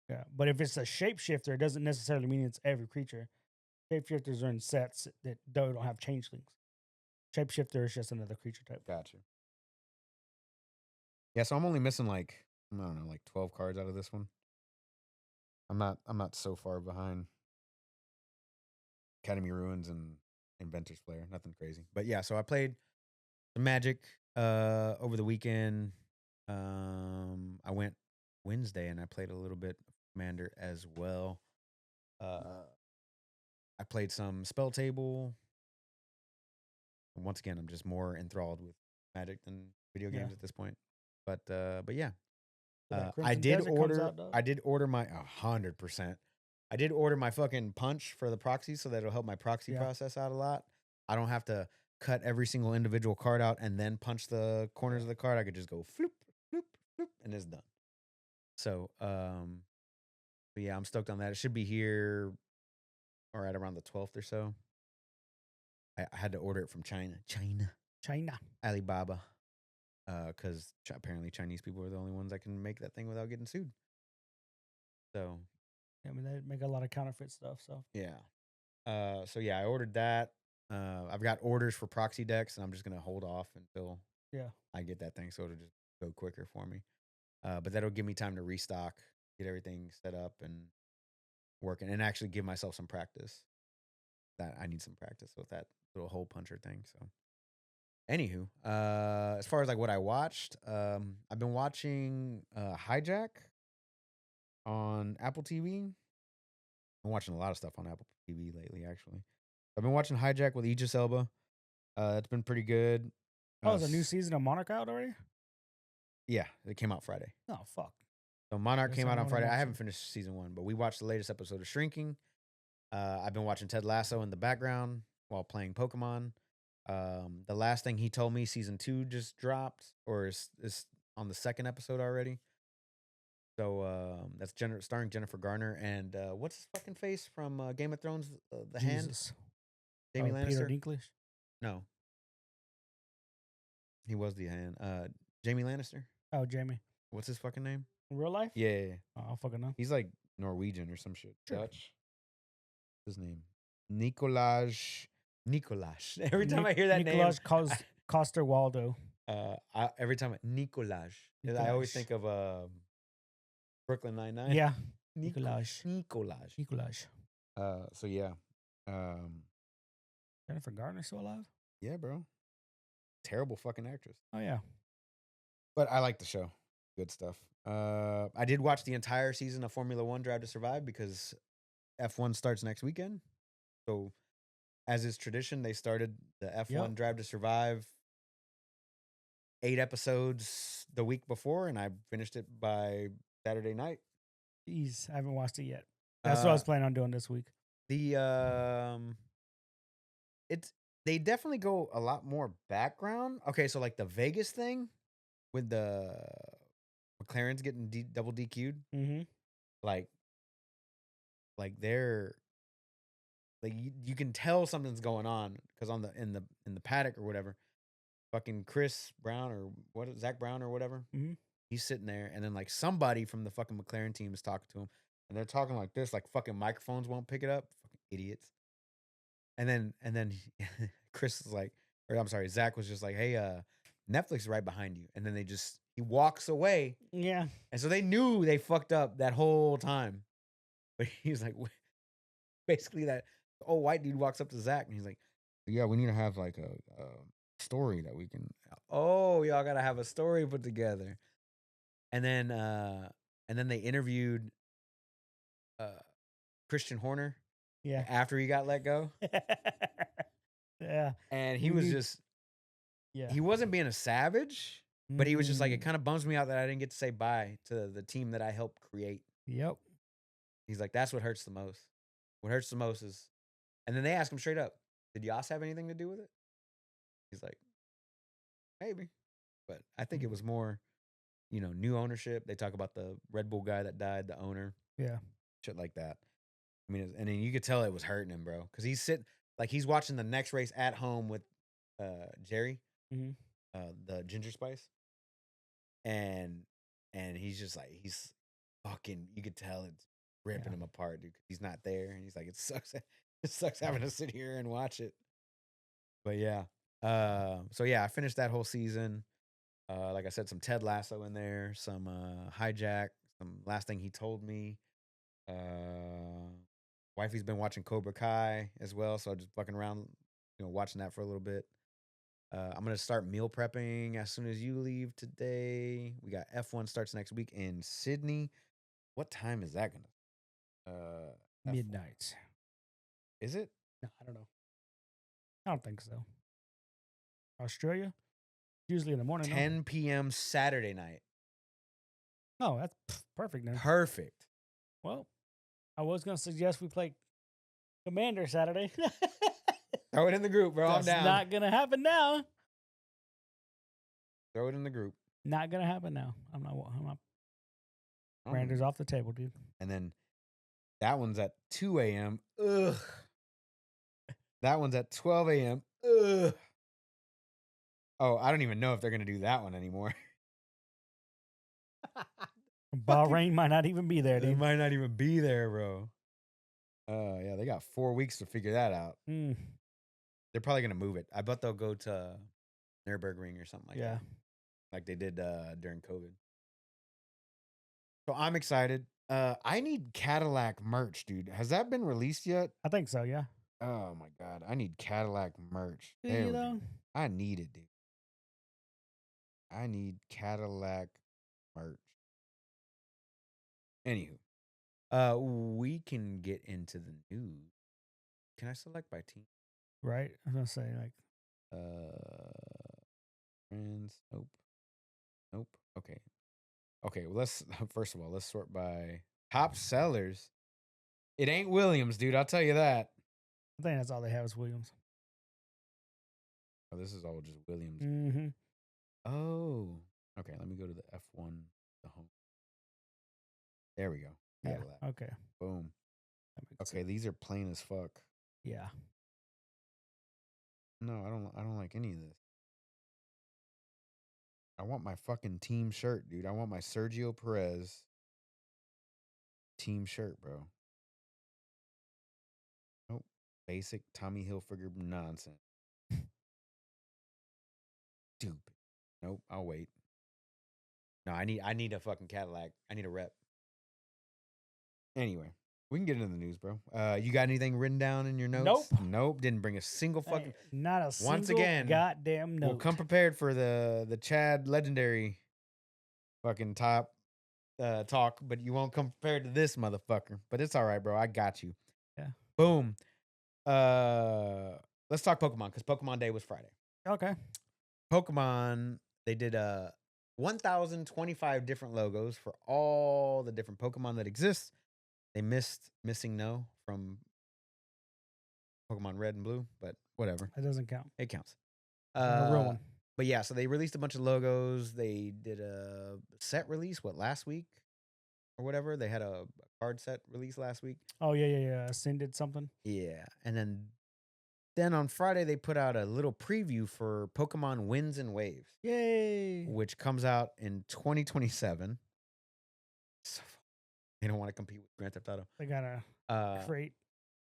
Yeah. But if it's a shapeshifter, it doesn't necessarily mean it's every creature. Shapeshifters are in sets that don't have changelings. Shapeshifter is just another creature type. Gotcha. Yeah, so I'm only missing like, I don't know, like 12 cards out of this one. I'm not so far behind Academy Ruins and Inventor's Flare. Nothing crazy. But yeah, so I played some Magic over the weekend. I went Wednesday and I played a little bit of Commander as well. I played some Spell Table. And once again, I'm just more enthralled with Magic than video Yeah. games at this point. But yeah, So that I Crimson did Desert comes order. out, dog. I did order my 100%. I did order my fucking punch for the proxy, so that'll help my proxy Yeah. process out a lot. I don't have to cut every single individual card out and then punch the corners Yeah. of the card. I could just go floop, floop, floop, and it's done. So, but yeah, I'm stoked on that. It should be here or at around the 12th or so. I had to order it from China, China. Alibaba, because apparently Chinese people are the only ones that can make that thing without getting sued. So I mean, they make a lot of counterfeit stuff. So yeah. So yeah, I ordered that. I've got orders for proxy decks, and I'm just gonna hold off until yeah, I get that thing, so it'll just go quicker for me. But that'll give me time to restock, get everything set up and working, and actually give myself some practice. That I need some practice with that little hole puncher thing. So, anywho, as far as like what I watched, I've been watching Hijack on Apple TV. I'm watching a lot of stuff on Apple TV lately, actually. I've been watching Hijack with Idris Elba. It's been pretty good. oh, is a new season of Monarch out already? Yeah, it came out Friday. Oh, fuck. So Monarch Guess came I out on wanna Friday. I watch haven't it. finished season 1, but we watched the latest episode of Shrinking. I've been watching Ted Lasso in the background while playing Pokemon. The last thing he told me, season 2 just dropped, or is on the second episode already. So that's starring Jennifer Garner and what's his fucking face from Game of Thrones? The Hand, Jesus. Jamie Oh, Peter Lannister. Dinklage. No, he was the Hand. Jamie Lannister. Oh, Jamie. What's his fucking name? In real life? Yeah. Oh, I don't fucking know. He's like Norwegian or some shit. Sure. Dutch. What's his name? Nicolaj. Nicolaj. Every time I hear that Nicolaj name, Coster Waldo. every time Nicolaj, I always think of Brooklyn Nine-Nine. Yeah. Nicolaj. Nicolaj. Nicolaj. So yeah. Um, Jennifer Garner still alive? yeah, bro. Terrible fucking actress. Oh, yeah. But I like the show. Good stuff. I did watch the entire season of Formula One Drive to Survive because F1 starts next weekend. So, as is tradition, they started the F1 Yep. Drive to Survive 8 episodes the week before, and I finished it by Saturday night. Jeez, I haven't watched it yet. That's what I was planning on doing this week. It's they definitely go a lot more background. Okay, so like the Vegas thing with the McLaren's getting double DQ'd, Mm-hmm. like they're like you can tell something's going on because on the in the paddock or whatever, fucking Chris Brown or Zach Brown or whatever, Mhm. he's sitting there, and then like somebody from the fucking McLaren team is talking to him, and they're talking like this, like fucking microphones won't pick it up, fucking idiots. And then Chris is like, or I'm sorry, Zach was just like, hey, Netflix is right behind you, and then they just He walks away. Yeah. And so they knew they fucked up that whole time. But he's like, basically, that old white dude walks up to Zach and he's like, yeah, we need to have like a story that we can. Oh, y'all got to have a story put together. And then they interviewed Christian Horner Yeah. after he got let go. Yeah. And he We was need- just, Yeah. he wasn't being a savage, but he was just like, it Mm. kind of bums me out that I didn't get to say bye to the team that I helped create. Yep. He's like, that's what hurts the most. What hurts the most is, and then they ask him straight up, did Yas have anything to do with it? He's like, maybe. But I think it was more, new ownership. They talk about the Red Bull guy that died, the owner, Yeah. shit like that. I mean, and then you could tell it was hurting him, bro, because he's watching the next race at home with Jerry, hmm the Ginger Spice, and he's just like he's fucking. You could tell it's ripping Yeah. him apart, dude. 'Cause he's not there, and he's like, it sucks. It sucks having to sit here and watch it. But yeah, so yeah, I finished that whole season. Like I said, some Ted Lasso in there, some Hijack, some Last Thing He Told Me. Wifey's been watching Cobra Kai as well, so I'm just fucking around, watching that for a little bit. I'm gonna start meal prepping as soon as you leave today. We got F1 starts next week in Sydney. What time is that gonna? F1. Midnight. Is it? No, I don't know. I don't think so. Australia? Usually in the morning. 10 p.m. Saturday night. No, that's perfect then. Perfect. Well, I was going to suggest we play Commander Saturday. Throw it in the group, bro. That's I'm down. not going to happen now. Throw it in the group. Not going to happen now. I'm not. Oh. Commander's off the table, dude. And then that one's at 2 a.m. Ugh. That one's at 12 a.m. Ugh. Oh, I don't even know if they're going to do that one anymore. Bahrain might not even be there, They dude. might not even be there, bro. Yeah, they got 4 weeks to figure that out. Mm, They're probably going to move it. I bet they'll go to Nürburgring or something like yeah. that. Like they did during COVID. So I'm excited. I need Cadillac merch, dude. Has that been released yet? I think so, yeah. Oh my God. I need Cadillac merch. Do There you we though? go. I need it, dude. I need Cadillac merch. Anywho, we can get into the news. Can I select by team? Right? I was going to say, like, Friends. Nope. Nope. Okay. Okay. Well, let's first of all let's sort by top sellers. It ain't Williams, dude. I'll tell you that. I think that's all they have is Williams. Oh, this is all just Williams. Mm-hmm. Oh. Okay. Let me go to the F1, the home. There we go. Yeah. Cadillac. Okay. Boom. That makes Okay, sense. these are plain as fuck. Yeah. No, I don't like any of this. I want my fucking team shirt, dude. I want my Sergio Perez team shirt, bro. Nope. Basic Tommy Hilfiger nonsense. Stupid. Nope, I'll wait. No, I need a fucking Cadillac. I need a rep. Anyway, we can get into the news, bro. You got anything written down in your notes? Nope. Nope. Didn't bring a single fucking. Hey, not a Once single again, goddamn note. We'll come prepared for the Chad legendary fucking top talk, but you won't come prepared to this motherfucker. But it's all right, bro. I got you. Yeah. Boom. Let's talk Pokemon because Pokemon Day was Friday. Okay. Pokemon, they did 1,025 different logos for all the different Pokemon that exist. They missing no from Pokemon Red and Blue, but whatever. That doesn't count. It counts. A real one. But yeah, so they released a bunch of logos. They did a set release, last week or whatever. They had a card set release last week. Oh, yeah. Ascended something. Yeah. And then on Friday, they put out a little preview for Pokemon Winds and Waves, Yay. which comes out in 2027. So they don't want to compete with Grand Theft Auto. They got to create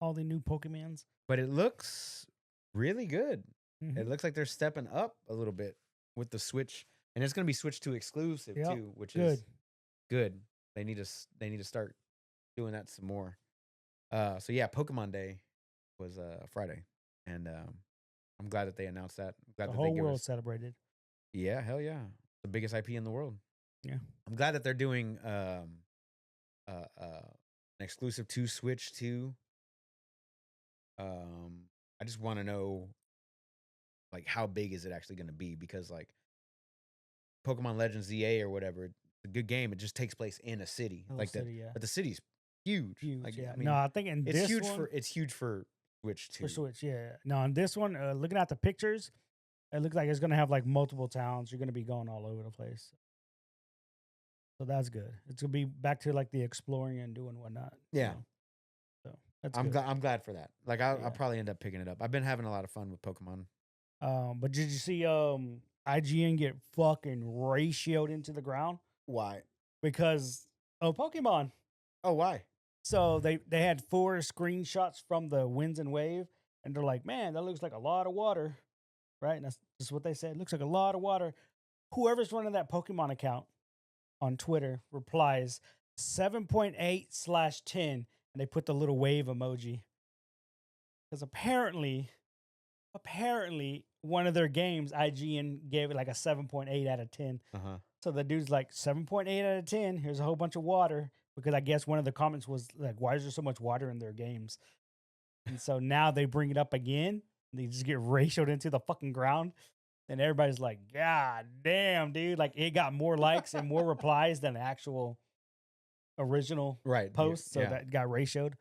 all the new Pokemons. But it looks really good. Mhm. It looks like they're stepping up a little bit with the Switch and it's gonna be switched to exclusive Yep. too, which Good. is good. They need to start doing that some more. So yeah, Pokemon Day was Friday, and I'm glad that they announced that. I'm glad The that they whole give world us. celebrated. Yeah, hell yeah, the biggest IP in the world. Yeah. I'm glad that they're doing an exclusive to Switch too. I just want to know like how big is it actually going to be, because like Pokemon Legends ZA or whatever, it's a good game. It just takes place in a city Hello like that, City, yeah. but the city's huge. Huge, Like yeah. I No, mean, I think in it's this huge one for Switch for too. Switch, yeah. No, on this one, looking at the pictures, it looks like it's gonna have like multiple towns. You're gonna be going all over the place. So that's good. It's gonna be back to like the exploring and doing whatnot. Yeah, So that's good. I'm glad for that. Like I'll Yeah. probably end up picking it up. I've been having a lot of fun with Pokemon. But did you see IGN get fucking ratioed into the ground Why? because of Pokemon? Oh, why? So they had 4 screenshots from the winds and wave, and they're like, "Man, that looks like a lot of water." Right? And that's just what they said. Looks like a lot of water. Whoever's running that Pokemon account on Twitter replies 7.8/10, and they put the little wave emoji. Because apparently, one of their games, IGN gave it like a 7.8 out of 10. Uh-huh. So the dude's like 7.8 out of 10. Here's a whole bunch of water. Because I guess one of the comments was like, why is there so much water in their games? And so now they bring it up again. They just get ratioed into the fucking ground. And everybody's like, God damn, dude. Like it got more likes and more replies than the actual original Right. post. So Yeah. that got ratioed.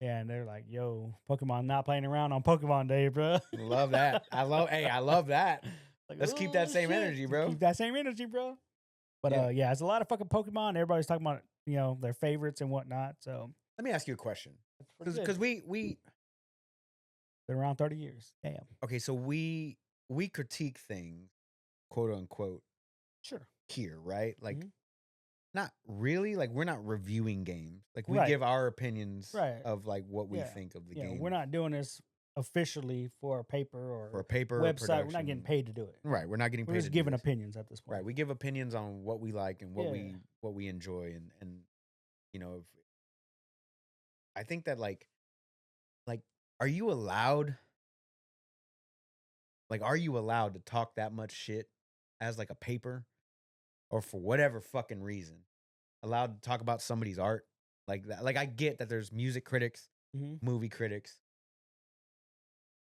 And they're like, yo, Pokemon not playing around on Pokemon Day, bro. Love that. I love that. Like, Let's keep that "Oh, same shit." energy, bro. Keep that same energy, bro. But Yeah. yeah, it's a lot of fucking Pokemon. Everybody's talking about, their favorites and whatnot. So Let me ask you a question. it's pretty Because good. we Been around 30 years. Damn. okay, so we critique things, quote unquote, Sure. here, right? Like Mhm. not really, like we're not reviewing games. Like we Right. give our opinions Right. of like what we Yeah. think of the Yeah, game. we're not doing this officially for a paper for a or paper website. We're not getting production. paid to do it. Right. We're not getting We're paid just to do giving this. opinions at this point. Right. We give opinions on what we like and what Yeah. we enjoy, and if I think that like are you allowed to talk that much shit as like a paper, or for whatever fucking reason allowed to talk about somebody's art like that? Like I get that there's music critics, Mhm. movie critics,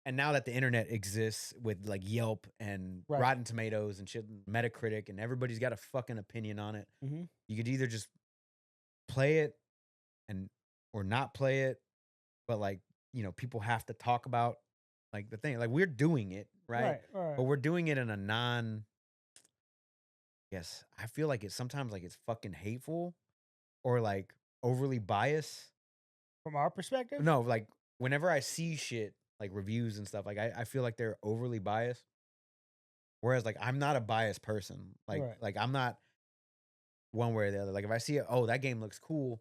and now that the internet exists with like Yelp and Right. Rotten Tomatoes and shit, Metacritic, and everybody's got a fucking opinion on it. Mhm. You could either just play it and or not play it, but like, people have to talk about like the thing. Like we're doing it, right? Right. But we're doing it in a yes, I feel like it's sometimes like it's fucking hateful or like overly biased. From our perspective? No, like whenever I see shit like reviews and stuff, like I feel like they're overly biased. Whereas like I'm not a biased person. Like Right. like I'm not one way or the other. Like if I see it, oh, that game looks cool.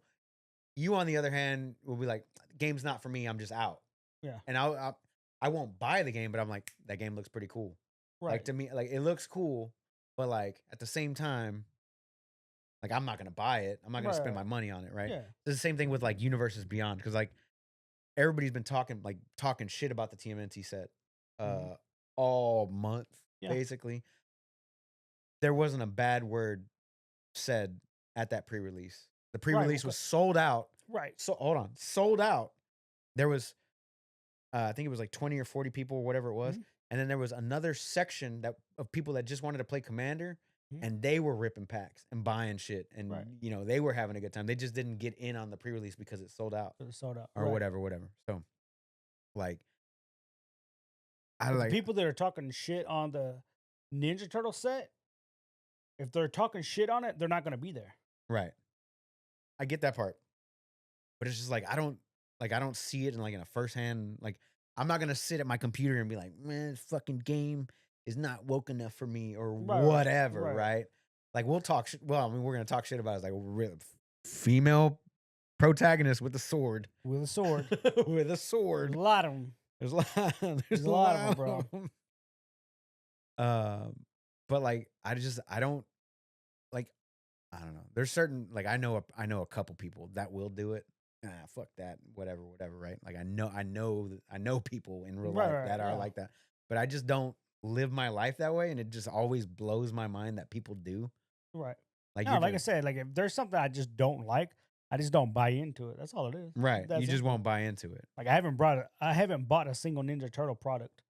You on the other hand will be like, game's not for me, I'm just out. Yeah. And I won't buy the game, but I'm like, that game looks pretty cool. Right. Like to me, like it looks cool, but like at the same time, like I'm not gonna buy it. I'm not gonna spend my Right. money on it, right? Yeah. It's the same thing with like Universes Beyond, because like everybody's been talking shit about the TMNT set Mhm. all month, Yeah. basically. There wasn't a bad word said at that pre-release. The pre-release was sold out. Right. So hold on, sold out. There was I think it was like 20 or 40 people or whatever it was. Mhm. And then there was another section of people that just wanted to play Commander, Mhm. and they were ripping packs and buying shit, and Right. they were having a good time. They just didn't get in on the pre-release because it sold out For the soda. or whatever. So like I But the like people that are talking shit on the Ninja Turtle set, if they're talking shit on it, they're not gonna be there. right. I get that part. But it's just like I don't see it in like in a firsthand, like I'm not gonna sit at my computer and be like, man, this fucking game is not woke enough for me or whatever, Right. right? Like we'll talk shit. Well, I mean, we're gonna talk shit about it. It's like female protagonist with a sword. With a sword. With a There's sword. a lot of them. There's a lot, There's a lot of 'em, bro. of 'em. But like, I don't like. I don't know. There's certain like I know a couple people that will do it. Fuck that. Whatever. Right? Like I know people in real Right, life right, that are yeah, like that. But I just don't live my life that way, and it just always blows my mind that people do. right. Like No, you're like I just said, like if there's something I just don't like, I just don't buy into it. That's all it is. right. You That just simple. won't buy into it. Like I haven't bought a single Ninja Turtle product.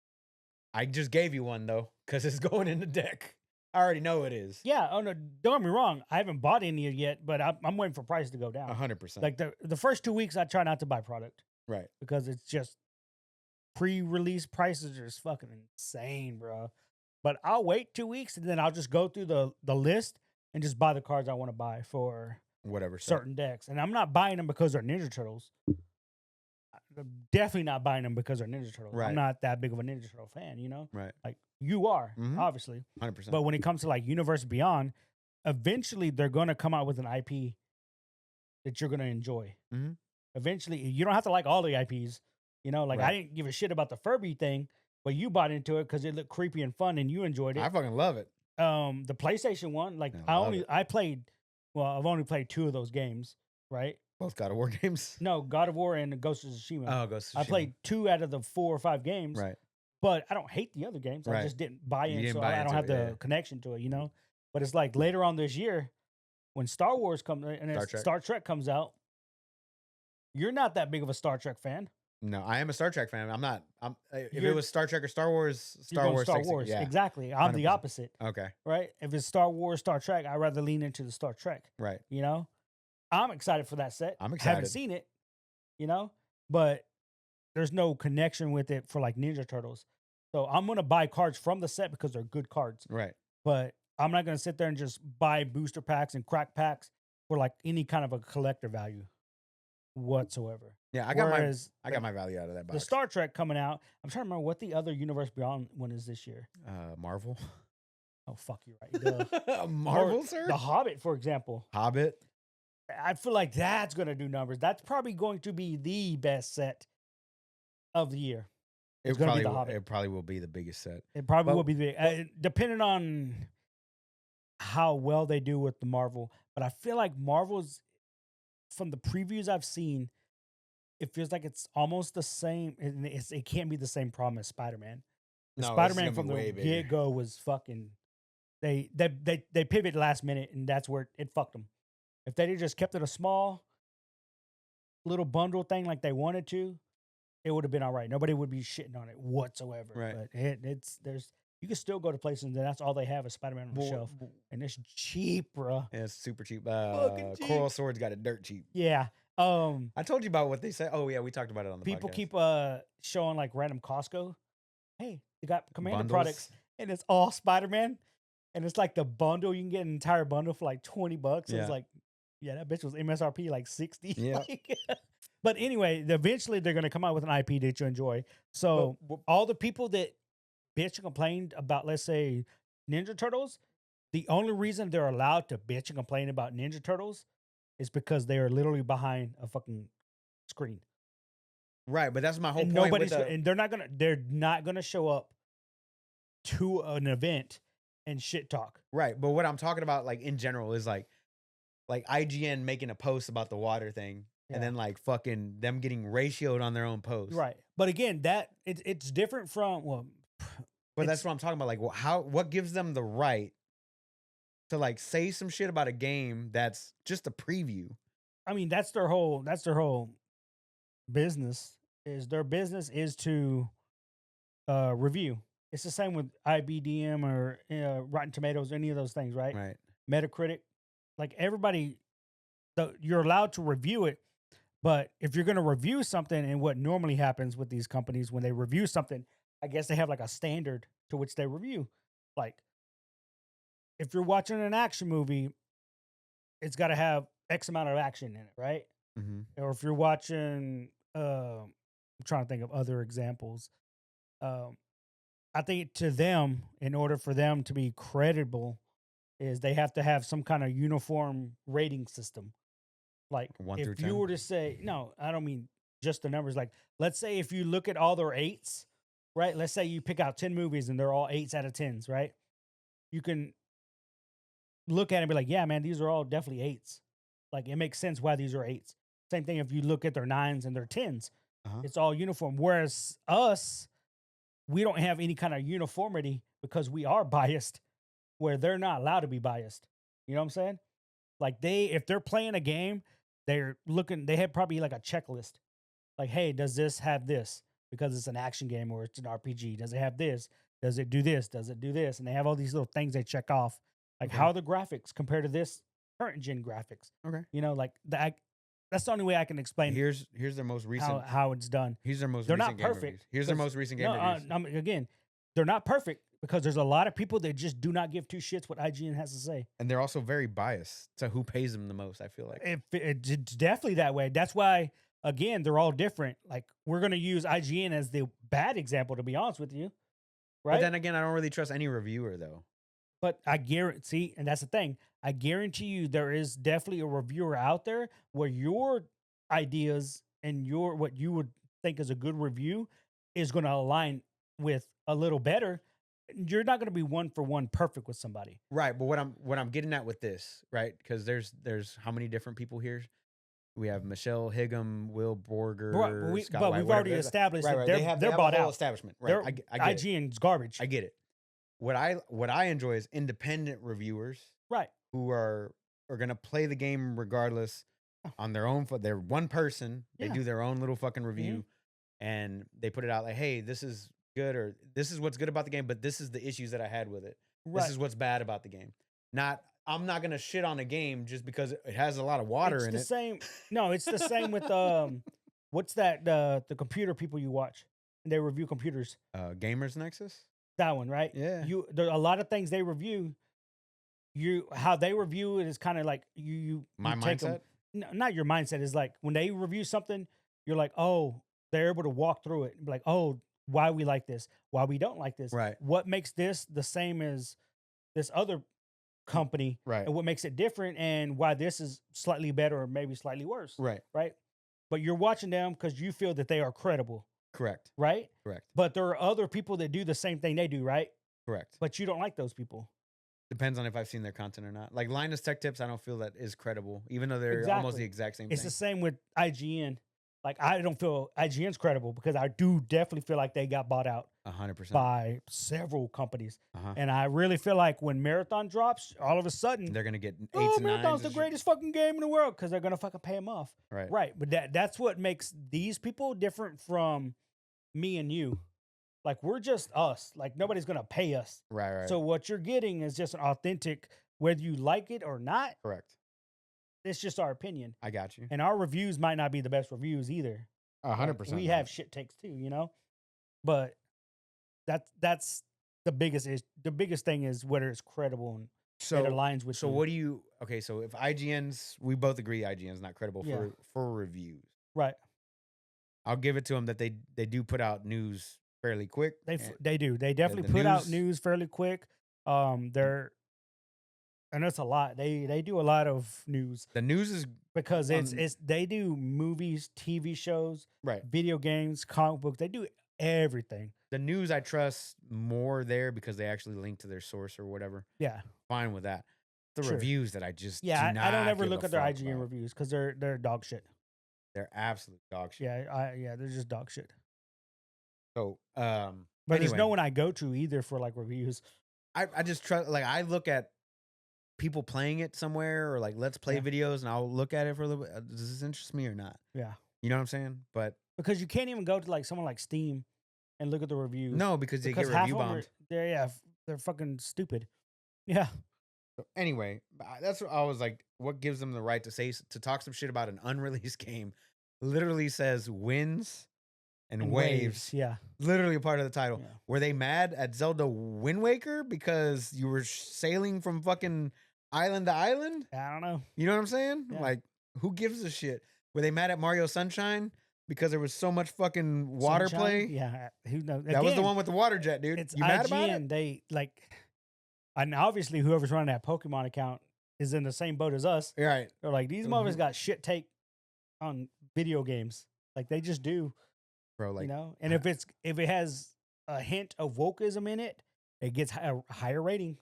I just gave you one though, because it's going in the deck. I already know it is. Yeah. Oh no, don't get me wrong. I haven't bought any yet, but I'm waiting for price to go down. 100%. Like the first 2 weeks, I try not to buy product Right. because it's just pre-release prices are just fucking insane, bro. But I'll wait 2 weeks and then I'll just go through the list and just buy the cards I want to buy for Whatever. Set. certain decks. And I'm not buying them because they're Ninja Turtles. I'm definitely not buying them because they're Ninja Turtles. Right. I'm not that big of a Ninja Turtle fan, you know? Right. Like you are, Mhm. obviously. 100%. But when it comes to like Universe Beyond, eventually they're going to come out with an IP that you're going to enjoy. Mhm. Eventually, you don't have to like all the IPs. You know, like I Right. didn't give a shit about the Furby thing, but you bought into it because it looked creepy and fun and you enjoyed I it. fucking love it. The PlayStation one, like I love it. I've only played 2 of those games, right? Both God of War games. No, God of War and Ghost of Tsushima. Oh, Ghost of I Tsushima. played 2 out of the 4 or 5 games, Right. but I don't hate the other games. I Right. just didn't buy You in, didn't so buy I don't into have it, the yeah. connection to it, you know. But it's like later on this year when Star Wars comes and Star Trek. Star Trek comes out. You're not that big of a Star Trek fan. No, I am a Star Trek fan. I'm not. If it You're- was Star Trek or Star Wars, You're Star going Wars. Star takes it, Wars, yeah. exactly. I'm the 100%. opposite, Okay. right? If it's Star Wars, Star Trek, I'd rather lean into the Star Trek. Right. You know, I'm excited for that set. I'm I excited. haven't seen it, you know, but there's no connection with it for like Ninja Turtles. So I'm gonna buy cards from the set because they're good cards. Right. But I'm not gonna sit there and just buy booster packs and crack packs for like any kind of a collector value whatsoever. Yeah, I Whereas got my value out of that the box. Star Trek coming out, I'm trying to remember what the other Universe Beyond one is this year. Marvel. Oh fuck, you're right. Duh. Marvel, Or sir. The Hobbit, for example. Hobbit. I feel like that's gonna do numbers. That's probably going to be the best set of the year. It's gonna be The Hobbit. It probably will be the biggest set. It probably But- will be the depending on how well they do with the Marvel. But I feel like Marvel's from the previews I've seen, it feels like it's almost the same. And it can't be the same problem as Spider-Man. No, Spider-Man from the way bigger. get-go was fucking. They pivot last minute, and that's where it fucked them. If they'd just kept it a small little bundle thing like they wanted to, it would have been all right. Nobody would be shitting on it whatsoever. Right. But you can still go to places and that's all they have is Spider-Man on the shelf. And it's cheap, bro. Yeah, it's super cheap. Fucking cheap. Coral Sword's got it dirt cheap. Yeah. I told you about what they said. Oh yeah, we talked about it on the People podcast. keep showing like random Costco. Hey, they got Commander Bundles. products and it's all Spider-Man. And it's like the bundle, you can get an entire bundle for like $20. Yeah. It's like, yeah, that bitch was MSRP like 60. Yeah. But anyway, eventually they're gonna come out with an IP that you enjoy. So all the people that bitch and complained about, let's say, Ninja Turtles, the only reason they're allowed to bitch and complain about Ninja Turtles is because they are literally behind a fucking screen. Right, but that's my whole And point. nobody's and they're not gonna show up to an event and shit talk. Right, but what I'm talking about, like in general, is like IGN making a post about the water thing, Yeah. and then like fucking them getting ratioed on their own post. Right. But again, that it's different from But that's what I'm talking about. Like, what gives them the right to like say some shit about a game that's just a preview? I mean, that's their whole business. Their business is to review. It's the same with IBDM or Rotten Tomatoes, any of those things, right? Right. Metacritic, like everybody, you're allowed to review it. But if you're going to review something, and what normally happens with these companies when they review something, I guess they have like a standard to which they review. Like, if you're watching an action movie, it's got to have X amount of action in it, right? Mm-hmm. Or if you're watching, I'm trying to think of other examples. I think to them, in order for them to be credible, is they have to have some kind of uniform rating system. Like 1 through if you 10? were to say, no, I don't mean just the numbers. Like, let's say if you look at all their 8s, right? Let's say you pick out 10 movies and they're all 8s out of 10s, right? you can look at it and be like, yeah, man, these are all definitely eights. Like it makes sense why these are eights. Same thing if you look at their nines and their tens, Uh-huh. it's all uniform. Whereas us, we don't have any kind of uniformity because we are biased, where they're not allowed to be biased. You know what I'm saying? Like if they're playing a game, they have probably like a checklist. Like, hey, does this have this? Because it's an action game or it's an RPG. Does it have this? Does it do this? Does it do this? And they have all these little things they check off. Like, Okay. how are the graphics compared to this current gen graphics? Okay. You know, like that's the only way I can explain Here's their most recent. how it's done. Here's their most They're recent not game perfect. reviews. Here's their most recent game reviews. Again, they're not perfect because there's a lot of people that just do not give two shits what IGN has to say. And they're also very biased to who pays them the most, I feel like. It's definitely that way. That's why, again, they're all different. Like, we're going to use IGN as the bad example, to be honest with you. Right. But then again, I don't really trust any reviewer, though. But I guarantee, and that's the thing, I guarantee you there is definitely a reviewer out there where your ideas and what you would think is a good review is going to align with a little better. You're not going to be one for one perfect with somebody. Right. But what I'm getting at with this, right? Because there's how many different people here? We have Michelle Higgum, Will Borger, Scott White, we've whatever. already established that They have they're a bought whole out. establishment. Right. I get it. IGN's garbage. I get it. What I enjoy is independent reviewers, Right. who are gonna play the game regardless on their own. They're one person. They Yeah. do their own little fucking review, and they put it out like, "Hey, this is good," or "This is what's good about the game," but this is the issues that I had with it. Right. This is what's bad about the game. I'm not gonna shit on a game just because it has a lot of water in it. Same. No, it's the same with what's that the computer people you watch and they review computers. Gamers Nexus. That one, right? Yeah. There are a lot of things they review. How they review it is kind of like My take 'em- mindset. No, not your mindset. Is like when they review something, you're like, oh, they're able to walk through it and be like, oh, why we like this, why we don't like this, Right. what makes this the same as this other company, Right. and what makes it different, and why this is slightly better or maybe slightly worse, Right. right? But you're watching them because you feel that they are credible, Correct. right? Correct. But there are other people that do the same thing they do, right? Correct. But you don't like those people. Depends on if I've seen their content or not. Like Linus Tech Tips, I don't feel that is credible, even though they're almost the exact same It's thing. the same with IGN. Like, I don't feel IGN's credible because I do definitely feel like they got bought out 100%. by several companies. Uh-huh. And I really feel like when Marathon drops, all of a sudden, They're gonna get 8s oh, and 9s. Marathon's the greatest fucking game in the world because they're gonna fucking pay them off. Right. Right. But that's what makes these people different from me and you. Like, we're just us. Like, nobody's gonna pay us. Right. So what you're getting is just an authentic, whether you like it or not. Correct. It's just our opinion. I got you. And our reviews might not be the best reviews either. 100%. We have shit takes too, you know? But that's the biggest the biggest thing is whether it's credible and it aligns with So you. what do you okay, so if we both agree IGN's not credible Yeah. for reviews. Right. I'll give it to them that they do put out news fairly quick. They do. They definitely the put out news- news fairly quick. And that's a lot. They do a lot of news The news is because it's they do movies, TV shows, right. video games, comic books. They do everything. The news I trust more there because they actually link to their source or whatever. Yeah. Fine with that. The Sure. reviews that I just do I not don't ever give look a at their fuck IGN about. reviews because they're dog shit. They're absolute dog shit. Yeah, they're just dog shit. So But anyway, there's no one I go to either for like reviews. I just trust, like, I look at people playing it somewhere or like let's play Yeah. videos and I'll look at it for a little bit. Does this interest me or not? Yeah. You know what I'm saying? But Because you can't even go to like someone like Steam and look at the reviews. no, because they get half review of 'em bombed. they're fucking stupid. Yeah. So anyway, that's what I was like, what gives them the right to talk some shit about an unreleased game? Literally says wins and waves. Yeah. Literally a part of the title. Yeah. Were they mad at Zelda Wind Waker because you were sailing from fucking island to island? I don't know. You know what I'm saying? Yeah. Like, who gives a shit? Were they mad at Mario Sunshine because there was so much fucking water Sunshine? play? Yeah. Who knows? That was the Again, one with the water jet, dude. It's You IGN. mad about it? They like, and obviously whoever's running that Pokemon account is in the same boat as us. Right. They're like, these Mhm. motherfuckers got shit take on video games. Like, they just do. Bro, like, You know, and if it has a hint of wokeism in it, it gets a higher rating.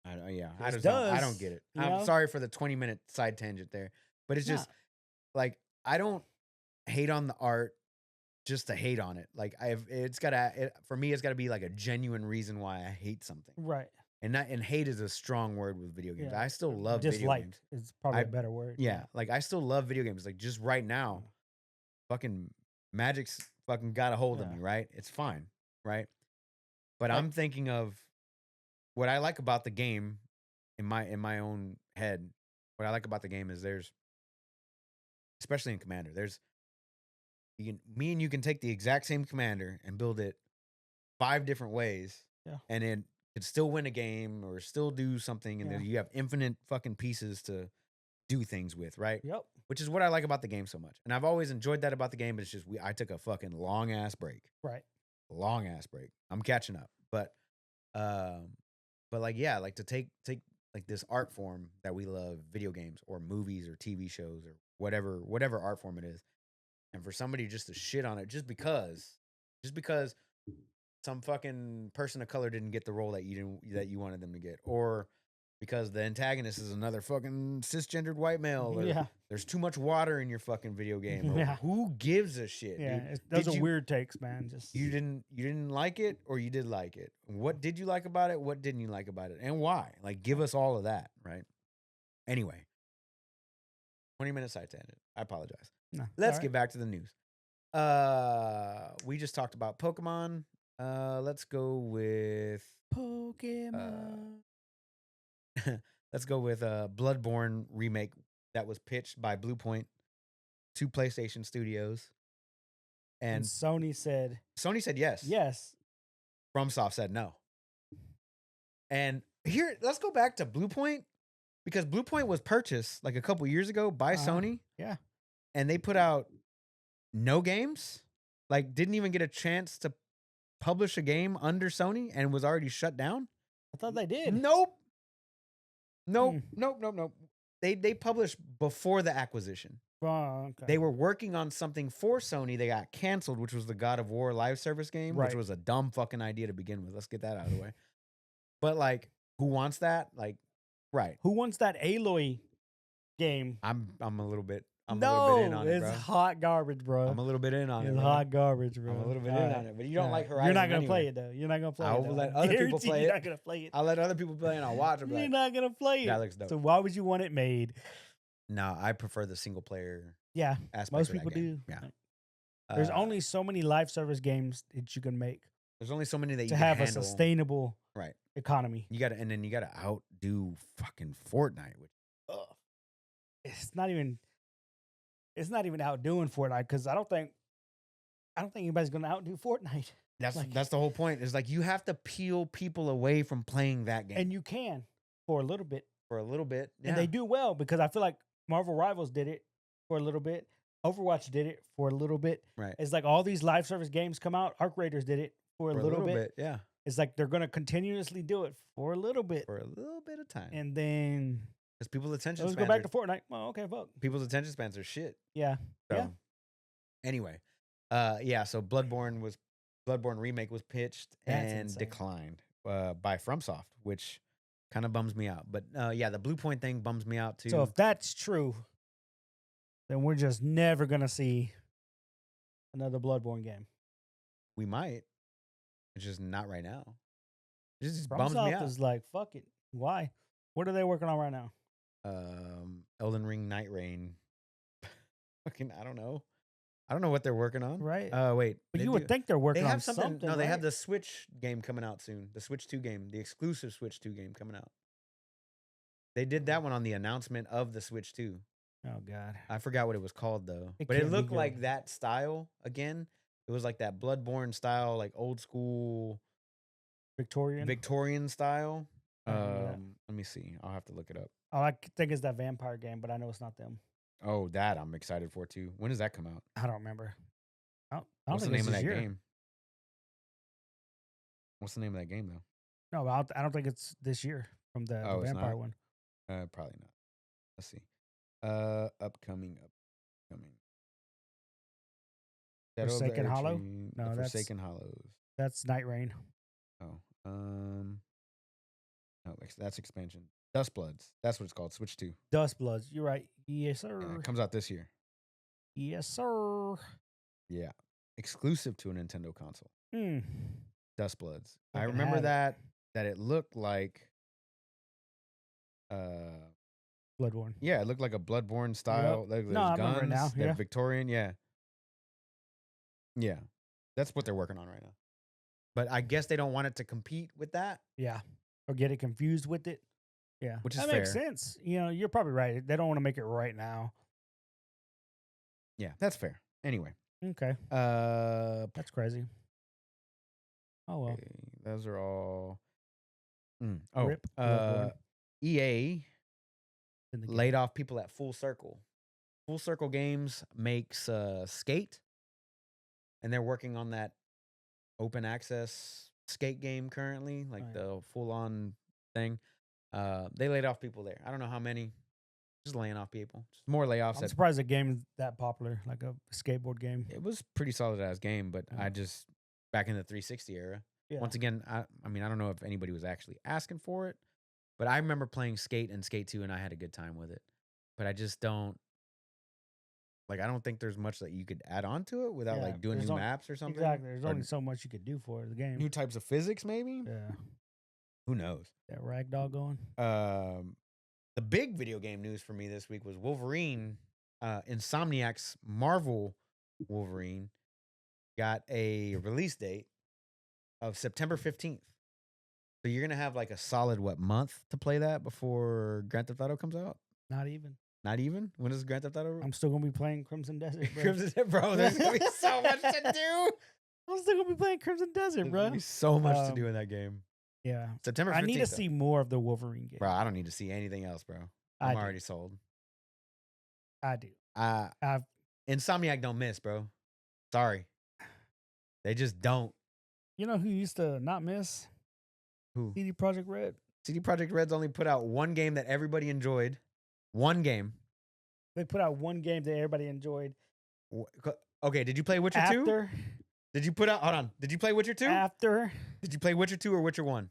Yeah, This I don't does, get it. you I'm know? sorry for the 20-minute side tangent there, but it's Nah, just like I don't hate on the art just to hate on it. Like it's gotta for me, it's gotta be like a genuine reason why I hate something. right. And hate is a strong word with video games. Yeah. I still love video Dislike games. is probably I a better word. yeah, like I still love video games. Like just right now, fucking Magic's fucking got a hold of Yeah. me, right? It's fine, right? But Like, I'm thinking of what I like about the game in my own head. What I like about the game is there's especially in Commander, there's me and you can take the exact same commander and build it 5 different ways, yeah. and it could still win a game or still do something, and Yeah. then you have infinite fucking pieces to do things with, right? Yep. Which is what I like about the game so much, and I've always enjoyed that about the game. But it's just I took a fucking Right. long ass break. I'm catching up, um, but like yeah, like to take like this art form that we love, video games or movies or TV shows or whatever art form it is, and for somebody just to shit on it just because some fucking person of color didn't get the role that you wanted them to get, or because the antagonist is another fucking cisgendered white male, or Yeah. there's too much water in your fucking video game, or Yeah. who gives a shit, Yeah. dude? Those Did are you weird takes, man. Just you didn't like it, or you did like it? What did you like about it? What didn't you like about it, and why? Like, give us all of that, right? Anyway, 20-minute side tangent. I apologize. no. It's all Let's right. get back to the news. We just talked about Pokemon. Let's go with uh Pokemon. let's go with a Bloodborne remake that was pitched by Bluepoint to PlayStation Studios, And and Sony said Sony said yes. yes. FromSoft said no. And here, let's go back to Bluepoint because Bluepoint was purchased like a couple years ago by Sony, Yeah. and they put out no games. Like, didn't even get a chance to publish a game under Sony and was already shut down. I thought they did. Nope. Hmm. Nope. They published before the acquisition. Oh, okay. They were working on something for Sony. They got canceled, which was the God of War live service game, which Right. was a dumb fucking idea to begin with. Let's get that out of the way. But like, who wants that? Like, right. Who wants that Aloy game? I'm a little bit in on it, it's bro. hot garbage, bro. I'm a little bit in on it. It's Bro. hot garbage, bro. I'm a little bit All in right. on it, but you don't All like right. Horizon. You're not gonna anyway. play it though. You're not gonna play I it. will though. let I other people guarantee play you're it. not gonna play it. I'll let other people play and I'll watch. You're not gonna play it. That looks dope. So why would you want it made? No, I prefer the single player Yeah, aspect. most of that people game. do. Yeah. There's only so many live service games that you can make there's only so many that you to can have a handle. sustainable Right. economy. You gotta, and then you gotta outdo fucking Fortnite. Which, ugh. It's not even outdoing Fortnite because I don't think anybody's gonna outdo Fortnite. That's the whole point. Is like you have to peel people away from playing that game And you can for a little bit. for a little bit. Yeah. And they do well because I feel like Marvel Rivals did it for a little bit. Overwatch did it for a little bit. Right. It's like all these live service games come out. Arc Raiders did it for a little bit. Yeah. It's like they're going to continuously do it for a little bit. For a little bit of time. And then Because people's attention let's spans go back are, to Fortnite. Well, okay, fuck. people's attention spans are shit. Yeah. So, Yeah. anyway, yeah. So Bloodborne remake was pitched That's and insane. declined by FromSoft, which kind of bums me out. But yeah, the Bluepoint thing bums me out too. So if that's true, then we're just never going to see another Bloodborne game. We might. It's just not right now. It just bums me FromSoft out. is like, fuck it. Why? What are they working on right now? Elden Ring, Night Rain. Fucking, I don't know. I don't know what they're working on. Right. Wait. But they you do- would think they're working they have on something. No, they have right? the Switch game coming out soon. The Switch 2 game, the exclusive Switch 2 game coming out. They did that one on the announcement of the Switch 2. Oh God. I forgot what it was called though. It But it can't be looked good. like that style again. It was like that Bloodborne style, like old school Victorian style. I don't remember that. Let me see. I'll have to look it up. All I think is that vampire game, but I know it's not them. Oh, that I'm excited for too. When does that come out? I don't remember. I don't What's the think name of it's that this year. game? What's the name of that game though? No, I don't think it's this year from the Oh, it's vampire not? one. Probably not. Let's see. Upcoming. Shadow of the Forsaken Hollow? Erdtree, No, the that's- Forsaken Hollows. That's Night Rain. Oh, No, that's expansion. Dust Bloods. That's what it's called. Switch 2. Dust Bloods. You're right. Yes, Yeah, sir. it comes out this year. Yes, sir. Yeah. Exclusive to a Nintendo console. Mm. Dust Bloods. I I can remember have it. that it looked like uh Bloodborne. yeah, it looked like a Bloodborne Yep. style. Like No, there's I remember it now. guns, they're Yeah. Victorian, yeah. Yeah. That's what they're working on right now. But I guess they don't want it to compete with that, Yeah. Or get it confused with it. Yeah. which is That makes fair. sense. You know, you're probably right. They don't want to make it right now. Yeah, that's fair. Anyway, Okay. uh That's crazy. Oh, well. okay, those are all oh, Rip Bloodborne. EA In the game. laid off people at Full Circle. Full Circle Games makes Skate, and they're working on that open access skate game currently, like Right. the full on thing. They laid off people there. I don't know how many. Just laying off people. Just more layoffs. I'm surprised the game is that popular, like a skateboard game. It was pretty solid ass game, but Yeah. I just back in the 360 era. Yeah. Once again, I mean I don't know if anybody was actually asking for it, but I remember playing Skate and Skate 2 and I had a good time with it. But I just don't I don't think there's much that you could add on to it without Yeah, like doing there's new only- maps or something. Exactly. There's Or only so much you could do for the game. new types of physics, maybe. Yeah. Who knows? That ragdoll going. The big video game news for me this week was Wolverine. Insomniac's Marvel Wolverine got a release date of September 15th. So you're gonna have like a solid month to play that before Grand Theft Auto comes out? Not even. Not even? When is Grand Theft Auto? I'm still gonna be playing Crimson Desert, bro. Bro, there's gonna be so much to do. I'm still gonna be playing Crimson Desert, There's bro. gonna be so much to do in that game. Yeah. September 15th. I need to though. see more of the Wolverine game. Bro, I don't need to see anything else, bro. I I'm do. already sold. I do. I've Insomniac don't miss, bro. Sorry. They just don't. You know who used to not miss? Who? CD Projekt Red. CD Projekt Red's only put out one game that everybody enjoyed. One game. They put out one game that everybody enjoyed. Okay, did you play Witcher 2? After. Did you put out Hold on. Did you play Witcher 2? After. Did you play Witcher 2 or Witcher 1?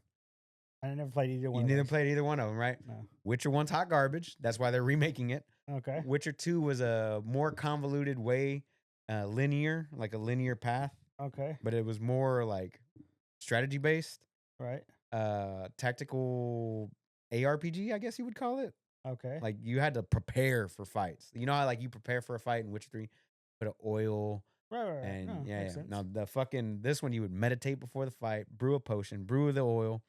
I never played either one. You of neither those. played either one of them, right? No. Witcher 1's hot garbage. That's why they're remaking it. Okay. Witcher 2 was a more convoluted way, linear, like a linear path, Okay. but it was more like strategy based, Right. tactical ARPG, I guess you would call it. Okay. Like you had to prepare for fights. You know how like you prepare for a fight in Witcher 3, put an oil Right. and No, yeah. makes sense. Now this one you would meditate before the fight, brew a potion, brew the oil,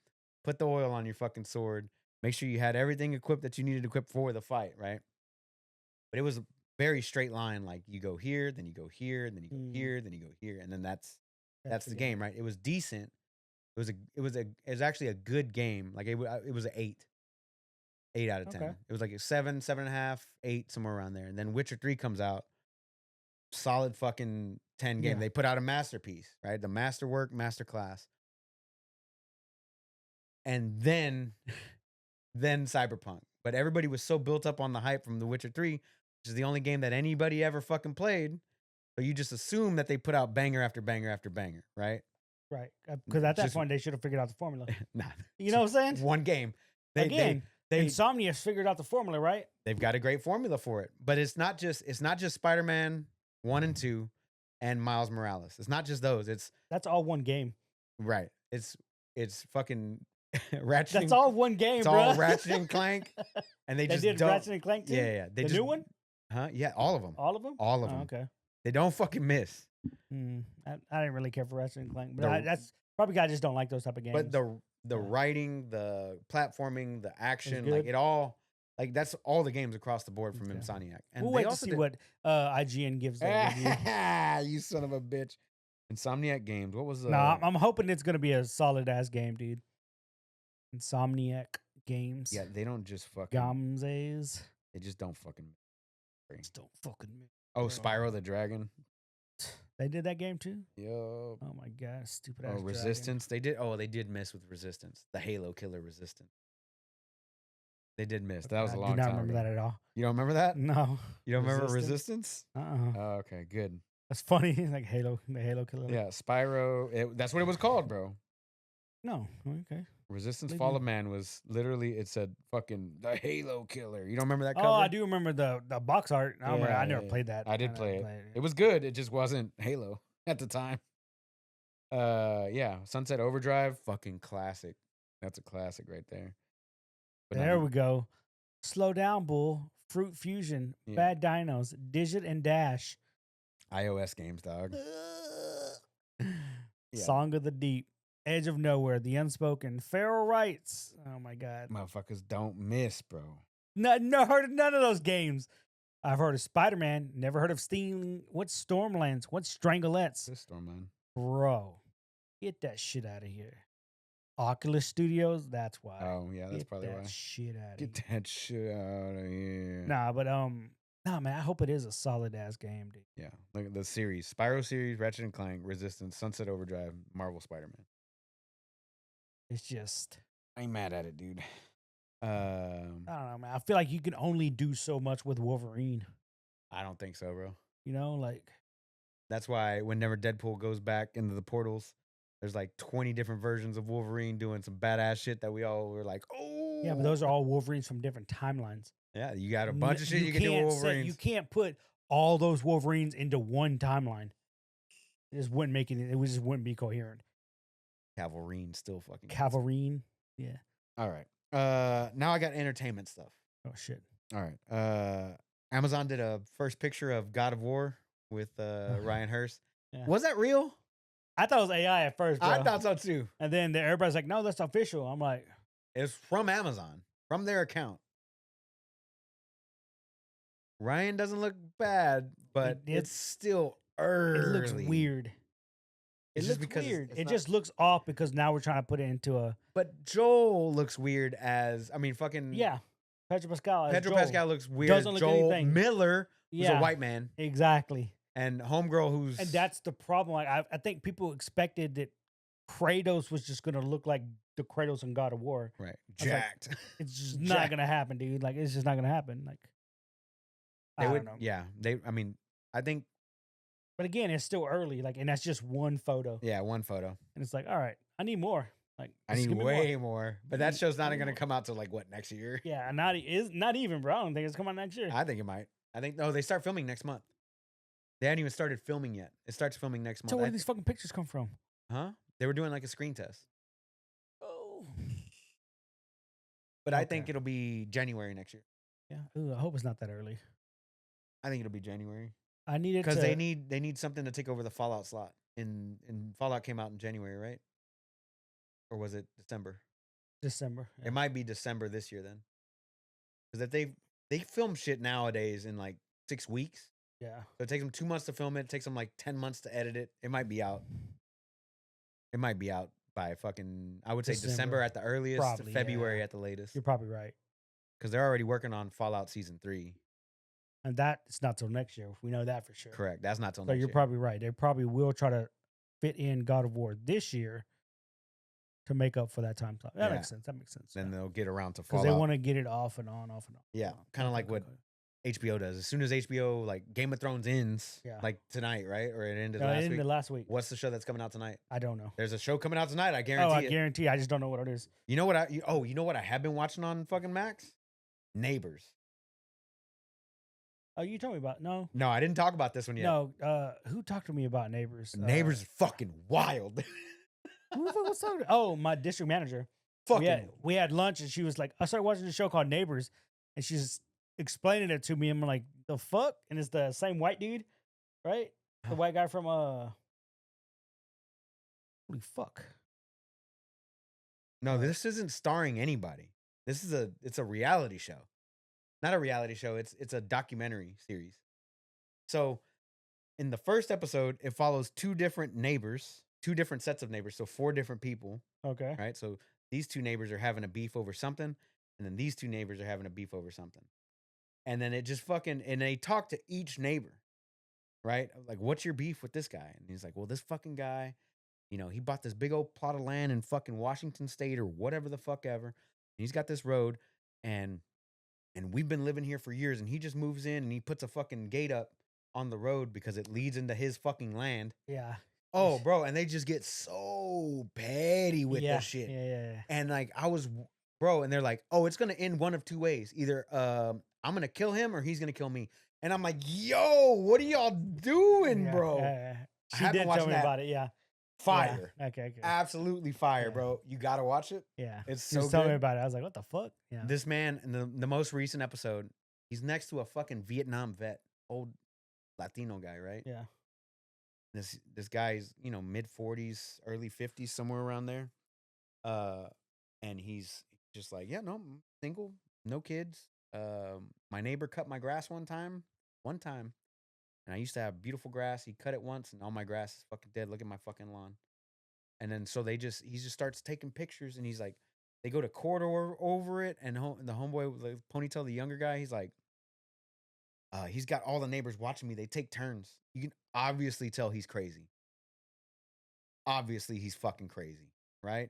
put the oil on your fucking sword, make sure you had everything equipped that you needed to equip for the fight, right? But it was a very straight line. Like you go here, then you go here, then you go here, then you go here, and then that's the game, right? It was decent. It was actually a good game. Like it was an 8 out of 10. Okay. It was like a 7, 7.5, 8, somewhere around there. And then Witcher 3 comes out, solid fucking 10 game. Yeah. They put out a masterpiece, right? The masterwork, masterclass. And then Cyberpunk. But everybody was so built up on the hype from The Witcher 3, which is the only game that anybody ever fucking played. So you just assume that they put out banger after banger after banger, right? Right. Because at that Just- point they should have figured out the formula. Nah. You know what I'm saying? One game. Again, they Insomnia figured out the formula, right? they've got a great formula for it. But it's not just Spider-Man 1 and 2 and Miles Morales. It's not just those. It's That's all one game. right. It's fucking Ratchet. That's all one game, It's bro. all Ratchet and Clank. And they They just did don't. Ratchet and Clank too? Yeah. They The just, new one? Huh? Yeah, all of them. All of them? All of Oh, them. okay. They don't fucking miss. I didn't really care for Ratchet and Clank, but The- that's probably I just don't like those type of games. But the Yeah. writing, the platforming, the action, like good. it all, like that's all the games across the board from Okay. Insomniac. And we'll they wait to also see did- what IGN gives their review. You son of a bitch. Insomniac Games. What was the? No, I'm hoping it's gonna be a solid ass game, dude. Insomniac Games. Yeah, they don't just fucking. Gamzes. They just don't fucking. Just don't fucking move. Oh, Spyro the Dragon. They did that game too? Yo. Oh my god, stupid ass. Oh, dragon. Resistance. They did. Oh, they did miss with Resistance. The Halo killer Resistance. They did miss. That was a long I do not time remember ago. that at all. You don't remember that? No. You don't remember Resistance? Resistance? Oh, okay, good. That's funny. Like Halo, the Halo killer. Yeah, Spyro. That's what it was called, bro. No. Okay. Resistance Leave Fall me- of Man was literally, it said fucking the Halo Killer. You don't remember that cover? Oh, I do remember the box art. I remember. I Yeah, never yeah, played that. I did never play it. played It was good. It just wasn't Halo at the time. Yeah, Sunset Overdrive, fucking classic. That's a classic right there. But There we go. Slow down, bull. Fruit Fusion. Yeah. Bad Dinos. Digit and Dash. iOS games, dog. Yeah. Song of the Deep. Edge of Nowhere. The Unspoken. Feral Rights. Oh my god. Motherfuckers don't miss, bro. No, heard of none of those games. I've heard of Spider Man. Never heard of Steam. What's Stormlands? What's Stranglettes? This storm, man. Bro, get that shit out of here. Oculus Studios. That's why. Oh yeah, that's Get probably that why. shit out of Get here. that shit out of here. Nah, but nah, man. I hope it is a solid ass game, dude. Yeah, look at the series: Spyro series, Ratchet and Clank, Resistance, Sunset Overdrive, Marvel Spider-Man. It's just I ain't mad at it, dude. I don't know, man. I feel like you can only do so much with Wolverine. I don't think so, bro. You know, like That's why whenever Deadpool goes back into the portals, there's like 20 different versions of Wolverine doing some badass shit that we all were like, oh. yeah, but those are all Wolverines from different timelines. Yeah, you got a bunch of shit you can do with can't Wolverines. you can't put all those Wolverines into one timeline. It just wouldn't make it. It just wouldn't be coherent. Cavalrine still fucking. Cavalrine. Yeah. All right. Now I got entertainment stuff. Oh shit. All right. Amazon did a first picture of God of War with Ryan Hurst. Yeah. Was that real? I thought it was AI at first, bro. I thought so too. And then everybody's like, "No, that's official." I'm like, It's from Amazon, from their account. Ryan doesn't look bad, but it's still early. it looks weird. It's It just looks because weird. it's It not- just looks off because now we're trying to put it into a But Joel looks weird as, I mean, fucking yeah. Pedro Pascal. As Pedro Joel. Pascal looks weird. Doesn't look Joel anything. Miller, who's Yeah, a white man, exactly. and Homegirl, who's And that's the problem. Like I think people expected that Kratos was just gonna look like the Kratos in God of War. right, I was like, jacked. It's just not Jack. gonna happen, dude. Like it's just not gonna happen. Like They I would, don't know. yeah. I mean, I think, But again, it's still early. Like, and that's just one photo. yeah, one photo. And it's like, all right, I need more. Like I just need give me way more. more. But that show's not Give me going to more. come out till like what, next year? Yeah, and not even, bro. I don't think it's coming out next year. I think it might. I think no, they start filming next month. They haven't even started filming yet. It starts filming next month. So where do these fucking pictures come from? Huh? They were doing like a screen test. Oh. But I Okay. think it'll be January next year. Yeah. Ooh, I hope it's not that early. I think it'll be January. I need it Because to they need something to take over the Fallout slot. And Fallout came out in January, right? Or was it December? December. Yeah. It might be December this year then. Because if they film shit nowadays in like 6 weeks. Yeah. So it takes them 2 months to film it. It takes them like 10 months to edit it. It might be out. It might be out by fucking, I would say December December. at the earliest, Probably, February yeah. at the latest. You're probably right. Because they're already working on Fallout Season 3. And that it's not till next year. We know that for sure. Correct. That's not till So next you're year. probably right. They probably will try to fit in God of War this year to make up for that time slot. That Yeah. makes sense. That makes sense. Then they'll get around to Because Fallout. they want to get it off and on, off and on. Yeah, kind of Okay, like okay, what okay. HBO does. As soon as HBO, like Game of Thrones ends, Yeah. like tonight, right? Or it ended No, it last ended week. last week. What's the show that's coming out tonight? I don't know. There's a show coming out tonight. I Oh, guarantee I it. guarantee. I just don't know what it is. You know what? You know what I have been watching on fucking Max? Neighbors. Oh, you told me about no, No, I didn't talk about this one yet. no. Who talked to me about Neighbors? Neighbors is fucking wild. Who the fuck was talking? Oh, my district manager. Fucking We had lunch and she was like, I started watching a show called Neighbors, and she's explaining it to me. And I'm like, the fuck? And it's the same white dude, right? The white guy from holy fuck. No, this isn't starring anybody. It's a reality show. Not a reality show, it's a documentary series. So in the first episode, it follows two different neighbors, two different sets of neighbors, so 4 different people, Okay. right? So these 2 neighbors are having a beef over something, and then these 2 neighbors are having a beef over something. And then it just fucking, and they talk to each neighbor, right? Like, what's your beef with this guy? And he's like, well, this fucking guy, he bought this big old plot of land in fucking Washington State or whatever the fuck ever. And he's got this road, and we've been living here for years, and he just moves in and he puts a fucking gate up on the road because it leads into his fucking land. Yeah. Oh, bro, and they just get so so petty with the Yeah, shit. yeah. And like I was, bro, and they're like, "Oh, it's gonna end one of two ways. Either I'm gonna kill him or he's gonna kill me." And I'm like, "Yo, what are y'all doing, Yeah, bro?" yeah. I She have been did tell watching me that. about it. Yeah, yeah. Fire, Okay. absolutely fire, Yeah. bro. You gotta watch it. Yeah, It's she so was telling me good. about it. I was like, "What the fuck?" Yeah, This man in the most recent episode, he's next to a fucking Vietnam vet, old Latino guy, right? yeah, This guy's mid 40s, early 50s, somewhere around there. Uh, and he's just like, yeah, no, I'm single, no kids. My neighbor cut my grass one time, and I used to have beautiful grass. He cut it once, and all my grass is fucking dead. Look at my fucking lawn. And then so he just starts taking pictures, and he's like, they go to court over it, and the homeboy with the ponytail, the younger guy, he's like, he's got all the neighbors watching me. They take turns. You can obviously tell he's crazy. Obviously, he's fucking crazy, right?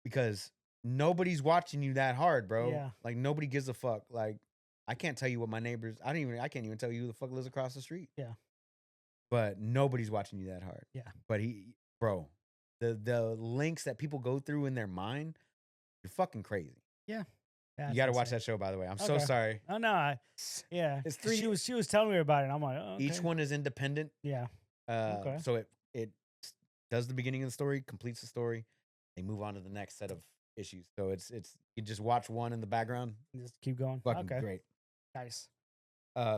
Because nobody's watching you that hard, bro. yeah, Like nobody gives a fuck. Like I can't tell you what my neighbors. I can't even tell you who the fuck lives across the street. yeah, But nobody's watching you that hard. yeah, But bro, the links that people go through in their mind, you're fucking crazy. yeah. You That's got to watch insane. that show, by the way. I'm so Okay. sorry. Oh no, yeah. It's 'Cause three. She was telling me about it. And I'm like, oh, okay. Each one is independent. Yeah. Okay. So it does the beginning of the story, completes the story. They move on to the next set of issues. So it's you just watch one in the background. Just keep going. Fucking Okay. great. Nice.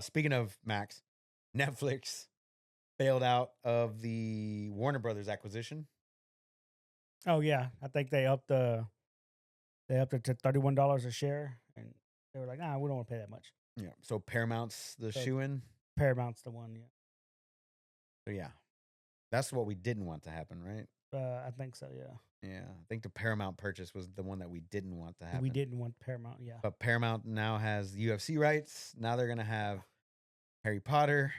Speaking of Max, Netflix bailed out of the Warner Brothers acquisition. Oh yeah, I think they upped it to $31 a share, and they were like, "Nah, we don't want to pay that much." Yeah. So Paramount's the So- shoe in. Paramount's the one. Yeah. So yeah, that's what we didn't want to happen, right? I think so. Yeah. Yeah. I think the Paramount purchase was the one that we didn't want to happen. We didn't want Paramount. Yeah. But Paramount now has UFC rights. Now they're gonna have Harry Potter.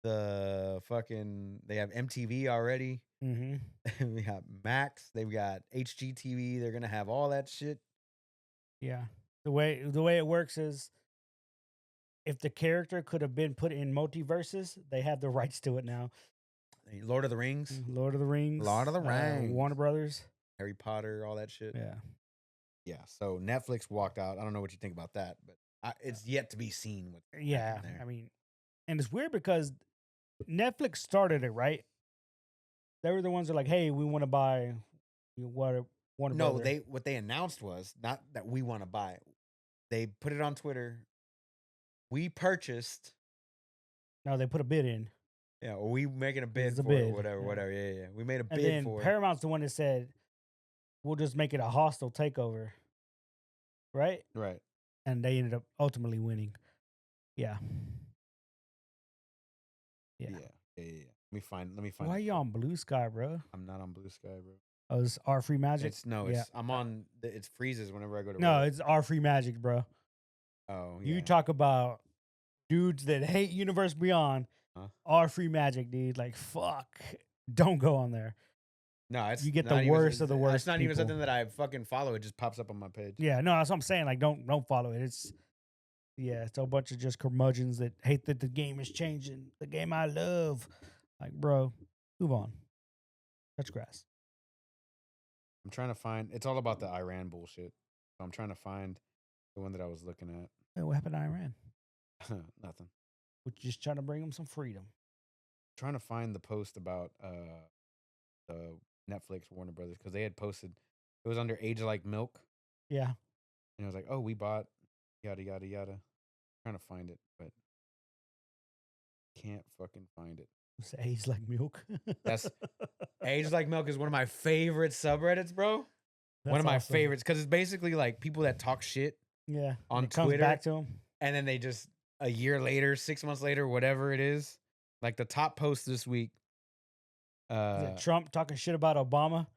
They have MTV already. Mm-hmm. We got Max. They've got HGTV. They're gonna have all that shit. Yeah. The way it works is, if the character could have been put in multiverses, they have the rights to it now. Lord of the Rings, Lord of the Rings. Lord of the Rings. Warner Brothers. Harry Potter, all that shit. Yeah. Yeah. So Netflix walked out. I don't know what you think about that, but it's yet to be seen. What Yeah. happened there. I mean, and it's weird because Netflix started it, right? They were the ones that were like, "Hey, we want to buy Warner No, Brothers." what they announced was not that we want to buy it. They put it on Twitter. We purchased. No, they put a bid in. Yeah, or we making a bid was a for it, bid, whatever, yeah. whatever. Yeah. We made a And bid then for it. Paramount's the one that said, "We'll just make it a hostile takeover." Right? Right. And they ended up ultimately winning. Yeah. Yeah. Let me find. Why are you on Blue Sky, bro? I'm not on Blue Sky, bro. Oh, it's our free magic. I'm on. It freezes whenever I go to. No, Reddit. it's our free magic, bro. Oh, yeah. You talk about dudes that hate Universe Beyond. Huh? Our free magic, dude. Like, fuck. Don't go on there. No, it's You get not the even- worst of the worst It's not even people. something that I fucking follow. It just pops up on my page. Yeah, no, that's what I'm saying. Like, don't follow it. It's a bunch of just curmudgeons that hate that the game is changing. The game I love. Like, bro, move on. Touch grass. I'm trying to find. It's all about the Iran bullshit. So I'm trying to find the one that I was looking at. Hey, what happened to Iran? Nothing. We're just trying to bring them some freedom. Trying to find the post about the Netflix Warner Brothers because they had posted. It was under Age Like Milk, Yeah. and it was like, oh, we bought yada yada yada. Trying to find it, but can't fucking find it. It's age like milk. That's- Age Like Milk is one of my favorite subreddits, bro. One of my awesome. favorites because it's basically like people that talk shit, Yeah. on it comes Twitter. back to them. and then they just a year later, 6 months later, whatever it is. Like the top post this week. Is it Trump talking shit about Obama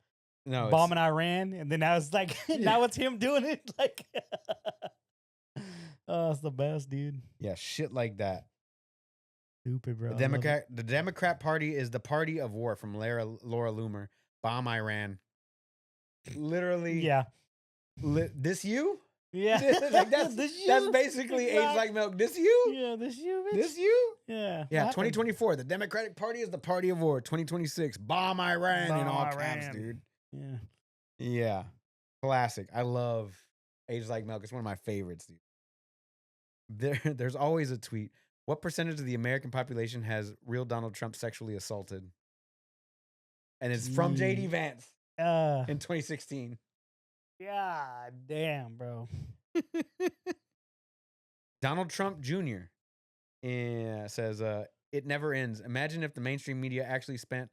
No, bombing Iran, and then now it's like now it's him doing it. Like, oh, it's the best, dude. yeah, shit like that. Stupid, bro. The I love it. Democrat Party is the party of war from Laura Loomer. Bomb Iran. Literally, Yeah. this you? Yeah. Like that's This that's you? basically age Exact- like milk. This you? Yeah, this you, bitch. This you? Yeah. Yeah, What happened? 2024. The Democratic Party is the party of war. 2026. Bomb Iran in Bomb all caps, Iran. dude. Yeah. Yeah. Classic. I love Age Like Milk. It's one of my favorites, dude. There's always a tweet. What percentage of the American population has real Donald Trump sexually assaulted? And it's from JD Gee. Vance Uh, in 2016. God damn, bro. Donald Trump Jr. Says, it never ends. Imagine if the mainstream media actually spent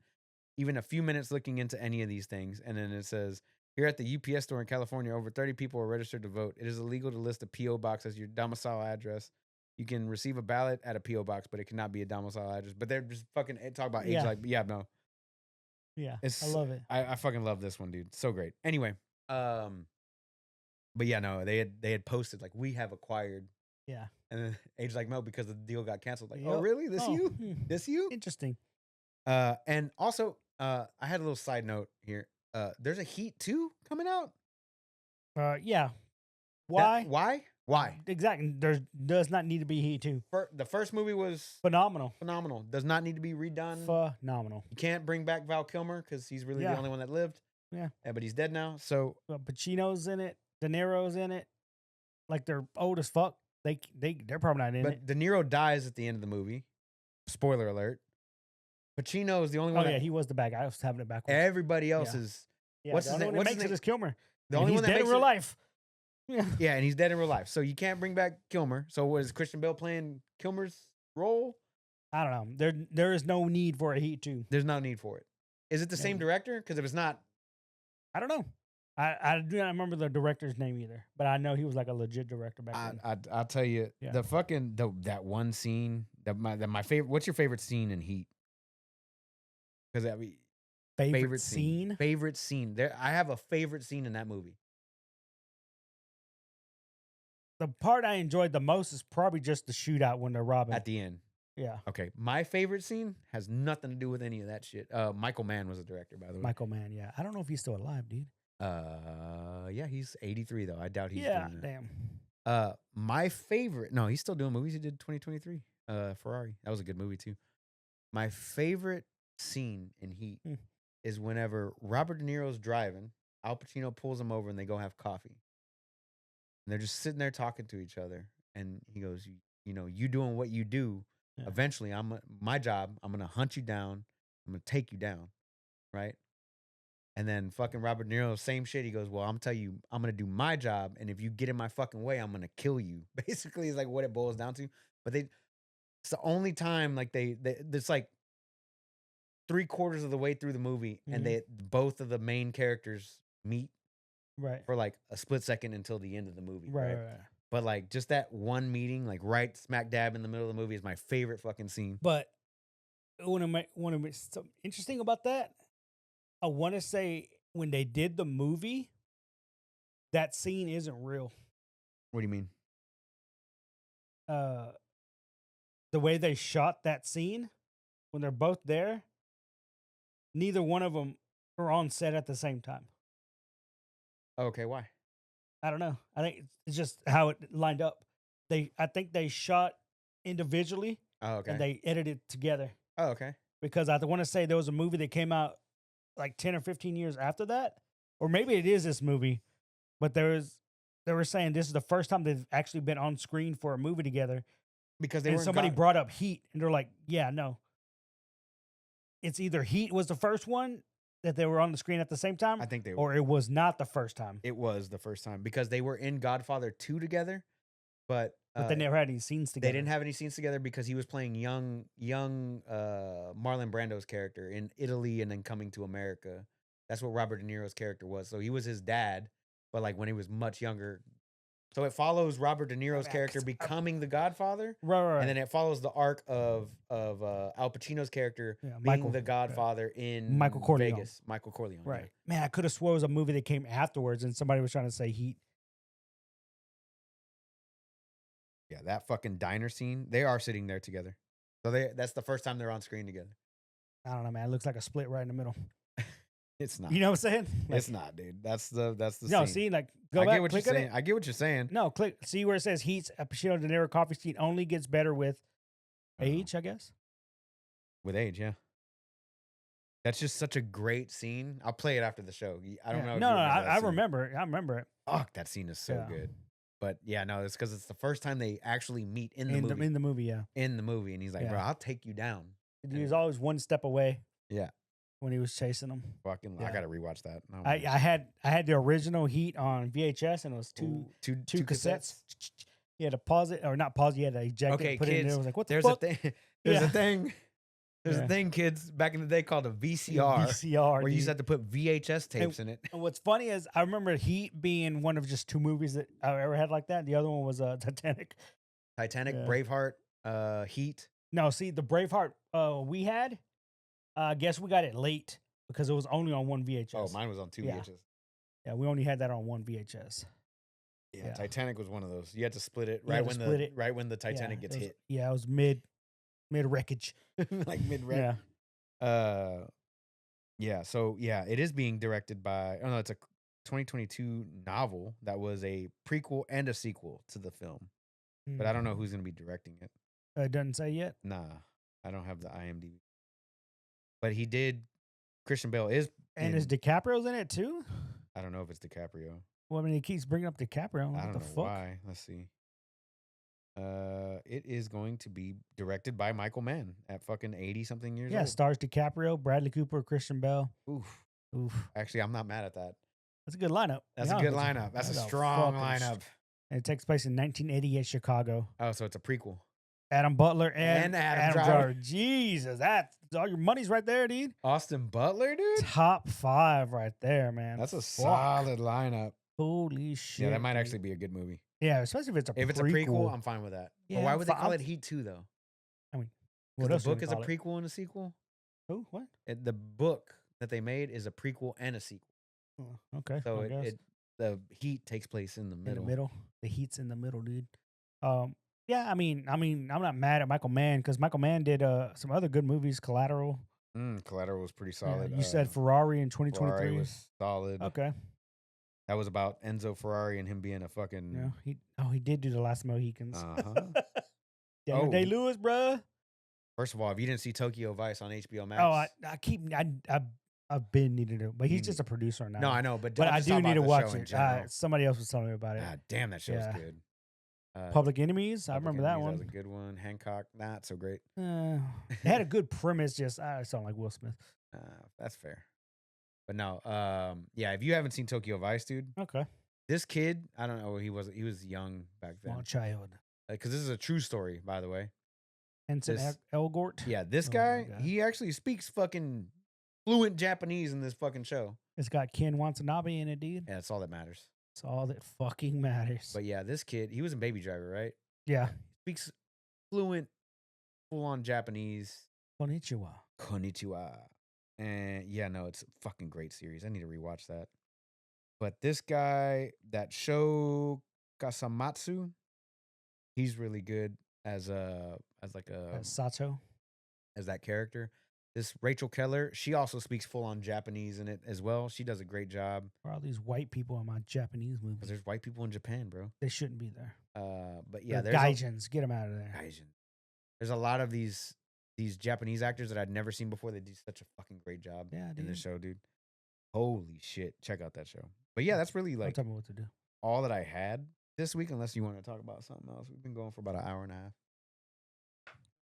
even a few minutes looking into any of these things. And then it says, here at the UPS store in California, over 30 people are registered to vote. It is illegal to list a P.O. box as your domicile address. You can receive a ballot at a P.O. box, but it cannot be a domicile address. But they're just fucking talk about age Yeah. like, yeah, no. Yeah. It's, I love it. I fucking love this one, dude. So great. Anyway, but yeah, no, they had posted like, we have acquired, Yeah. and then Age Like Milk because the deal got canceled. Like, oh Yep. really? This Oh, you? hmm. This you? Interesting. And also, I had a little side note here. There's a Heat 2 coming out. Yeah. Why? Why? Why? Exactly. There does not need to be Heat 2. The first movie was Phenomenal. phenomenal. Does not need to be redone. Phenomenal. You can't bring back Val Kilmer because he's really the Yeah. only one that lived. Yeah. But he's dead now. So Pacino's in it. De Niro's in it. Like they're old as fuck. They're probably not in it. but De Niro dies at the end of the movie. Spoiler alert. Pacino is the only Oh one. yeah, that, he was the bad guy. I was having it backwards. everybody else Yeah. is Yeah, what's the his only name? one that What's his makes it name? is Kilmer. The And only he's one that dead in makes real it- life. Yeah. Yeah, and he's dead in real life. So you can't bring back Kilmer. So was Christian Bale playing Kilmer's role? I don't know. There is no need for a Heat 2. There's no need for it. Is it the same Yeah. director? Because if it's not, I don't know. I do not remember the director's name either, but I know he was like a legit director back then. I'll tell you Yeah. the fucking that one scene that my favorite. What's your favorite scene in Heat? Because I mean, Favorite scene? favorite scene. There, I have a favorite scene in that movie. The part I enjoyed the most is probably just the shootout when they're robbing. At the end. Yeah. Okay, my favorite scene has nothing to do with any of that shit. Michael Mann was the director, by the way. Michael Mann, yeah. I don't know if he's still alive, dude. Yeah, he's 83 though. I doubt he's yeah, doing damn. that. My favorite. No, he's still doing movies. He did 2023. Ferrari. That was a good movie too. My favorite scene in Heat Hmm. is whenever Robert De Niro's driving, Al Pacino pulls him over, and they go have coffee. And they're just sitting there talking to each other, and he goes, "You know, you doing what you do. Yeah. Eventually, my job. I'm gonna hunt you down. I'm gonna take you down, right?" And then fucking Robert De Niro, same shit. He goes, "Well, I'm tell you, I'm gonna do my job, and if you get in my fucking way, I'm gonna kill you." Basically, is like what it boils down to. But it's the only time like it's like 3/4 of the way through the movie, and they both of the main characters meet Right. for like a split second until the end of the movie, Right. right? Right. But like just that one meeting, like right smack dab in the middle of the movie, is my favorite fucking scene. But want to make something interesting about that? I want to say when they did the movie, that scene isn't real. What do you mean? The way they shot that scene when they're both there, neither one of them are on set at the same time. Okay, why? I don't know. I think it's just how it lined up. I think they shot individually Oh, okay. and they edited together Oh, okay. because I want to say there was a movie that came out like 10 or 15 years after that, or maybe it is this movie, but they were saying this is the first time they've actually been on screen for a movie together. Because they And were somebody brought up Heat, and they're like, "Yeah, no, it's either Heat was the first one that they were on the screen at the same time, I think they were. or it was not the first time, It was the first time because they were in Godfather 2 together, but but they never had any scenes they together. didn't have any scenes together because he was playing young Marlon Brando's character in Italy and then coming to America. That's what Robert De Niro's character was. So he was his dad, but like when he was much younger. So it follows Robert De Niro's Okay, character 'cause becoming the Godfather, right. and then it follows the arc of Al Pacino's character Yeah, being Michael, the Godfather in Michael Corleone. Vegas. Michael Corleone. yeah. Right. Man, I could have swore it was a movie that came afterwards, and somebody was trying to say Heat. Yeah, that fucking diner scene. They are sitting there together. So that's the first time they're on screen together. I don't know, man. It looks like a split right in the middle. It's not. You know what I'm saying? Like, It's not, dude. That's the no, scene. see, like, go I get back, what you're click on saying. it. I get what you're saying. No, click. See where it says Heat's Pacino De Niro coffee scene only gets better with Uh-oh. age, I guess. With age, yeah. That's just such a great scene. I'll play it after the show. I don't Yeah. know if No, you no, remember that I scene. remember it. I remember it. Fuck, that scene is so Yeah. good. But yeah, no, it's because it's the first time they actually meet in the In movie. the movie, yeah. In the movie, and he's like, "Bro, Yeah. I'll take you down." He was always one step away Yeah, when he was chasing him. fucking. I Yeah. gotta rewatch that. Oh, I man. had the original Heat on VHS, and it was Ooh, two cassettes. You had to pause it, or not pause. You had to eject Okay, it, put it in there. kids. I was like, what the There's fuck? a thing. There's Yeah. a thing. There's Yeah. a thing, kids. Back in the day, called a VCR, VCR. where you dude. used to have to put VHS tapes in it. And what's funny is I remember Heat being one of just 2 movies that I ever had like that. The other one was Titanic. Titanic, Yeah. Braveheart, Heat. No, see the Braveheart we had. I guess we got it late because it was only on one VHS. Oh, mine was on 2 Yeah. VHS. Yeah, we only had that on one VHS. Yeah, Yeah. Titanic was one of those. You had to split it You right had to when split it. right when the Titanic Yeah, gets it was, hit, Yeah, it was mid wreckage. like mid wreck. Yeah. Yeah. So yeah, it is being directed by. Oh no, it's a 2022 novel that was a prequel and a sequel to the film. But I don't know who's gonna be directing it. It doesn't say yet. Nah, I don't have the IMDb. But he did. Christian Bale is. And is DiCaprio's in it too? I don't know if it's DiCaprio. Well, I mean, he keeps bringing up DiCaprio. I What don't the know fuck? why. Let's see. It is going to be directed by Michael Mann at fucking 80 something years Yeah, old. stars DiCaprio, Bradley Cooper, Christian Bell. Oof. Oof, Actually, I'm not mad at that. that's a good lineup. That's to a be good honest with you. lineup. That's a That's strong fucking lineup. And it takes place in 1988 Chicago. Oh, so it's a prequel. Adam Butler and, And Adam Driver. Driver. Jesus, that's all your money's right there, dude. Austin Butler, dude. Top 5 right there, man. That's a Fuck. solid lineup. Holy shit. Yeah, that might dude. actually be a good movie. Yeah, especially if it's a If it's a prequel, I'm fine with that. Yeah, but why would they I'm call f- it Heat 2 though? what Because else the you book is gonna a call it? prequel and a sequel. Who? What? The book that they made is a prequel and a sequel. Oh, okay. So I guess. the Heat takes place in the In middle. the middle. The Heat's in the middle, dude. Yeah, I mean, I'm not mad at Michael Mann because Michael Mann did some other good movies, Collateral. Collateral was pretty Yeah, solid. you said Ferrari in Ferrari 2023. was solid. Okay. That was about Enzo Ferrari and him being a fucking. Yeah, he did do the Last Mohicans. Uh-huh. Daniel Oh. Day-Lewis, bruh. First of all, if you didn't see Tokyo Vice on HBO Max, Oh, I've been needing to, but he's You just a producer now. no, I know, but but I'm I just do talking need to about the watch show in it. general. Somebody else was telling me about it. God damn, that show's Yeah. good. Public Enemies, I Public remember that Enemies, one. That was a good one. Hancock, not so great. It had a good premise. Just I sound like Will Smith. That's fair. But no, yeah, if you haven't seen Tokyo Vice, dude, Okay. this kid, I don't know, he was young back then. Small child. Because this is a true story, by the way. Ensign This- Elgort. Yeah, this Oh my guy, God. he actually speaks fucking fluent Japanese in this fucking show. It's got Ken Watanabe in it, dude. Yeah, that's all that matters. It's all that fucking matters. But yeah, this kid, he was in Baby Driver, right? Yeah. Speaks fluent, full on Japanese. Konnichiwa. Konnichiwa. And yeah, no, it's a fucking great series. I need to rewatch that. But this guy, that show Kasamatsu, he's really good as Sato. as that character. This Rachel Keller, she also speaks full on Japanese in it as well. She does a great job Where are all these white people in my Japanese because movies? there's white people in Japan, bro. They shouldn't be there. But yeah, They're there's Gaijins. Get them out of there. Gaijin. There's a lot of these Japanese actors that I'd never seen before. They do such a fucking great job Yeah, in dude. this show, dude. Holy shit. Check out that show. But yeah, that's really Don't like tell me what to do. all that I had this week, unless you want to talk about something else. We've been going for about an hour and a half.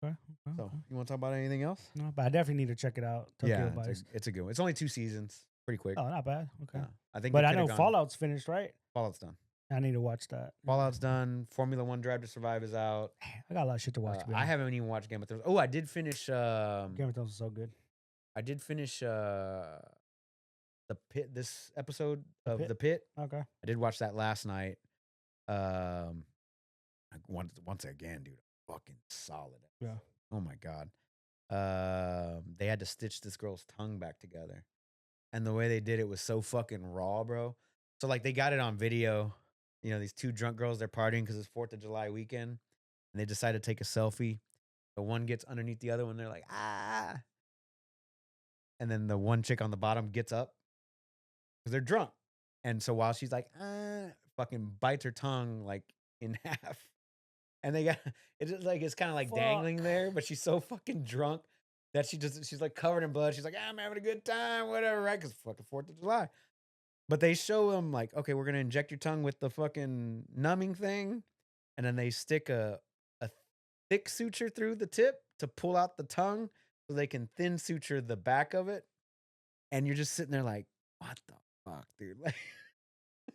Okay. So you want to talk about anything else? No, but I definitely need to check it out. Tokyo Yeah, Vice. it's a good one. It's only 2 seasons. Pretty quick. Oh, not bad. Okay. Yeah. I think But they I coulda know gone- Fallout's finished, right? Fallout's done. I need to watch that. Fallout's done. Formula One Drive to Survive is out. I got a lot of shit to watch. To be I honest. haven't even watched Game of Thrones. Oh, I did finish. Game of Thrones is so good. I did finish the Pit. This episode The of Pit? the Pit. Okay. I did watch that last night. Once again, dude, fucking solid. Yeah. Oh my god. They had to stitch this girl's tongue back together, and the way they did it was so fucking raw, bro. So like they got it on video. You know, these 2 drunk girls, they're partying because it's 4th of July weekend, and they decide to take a selfie. The one gets underneath the other one. They're like, ah. And then the one chick on the bottom gets up because they're drunk. And so while she's like, fucking bites her tongue like in half. And they got it's just like it's kind of like dangling Fuck. there, but she's so fucking drunk that she's like covered in blood. She's like, I'm having a good time, whatever, right? Because fucking 4th of July. But they show him like, okay, we're gonna inject your tongue with the fucking numbing thing, and then they stick a thick suture through the tip to pull out the tongue so they can thin suture the back of it. And you're just sitting there like, what the fuck, dude? Like,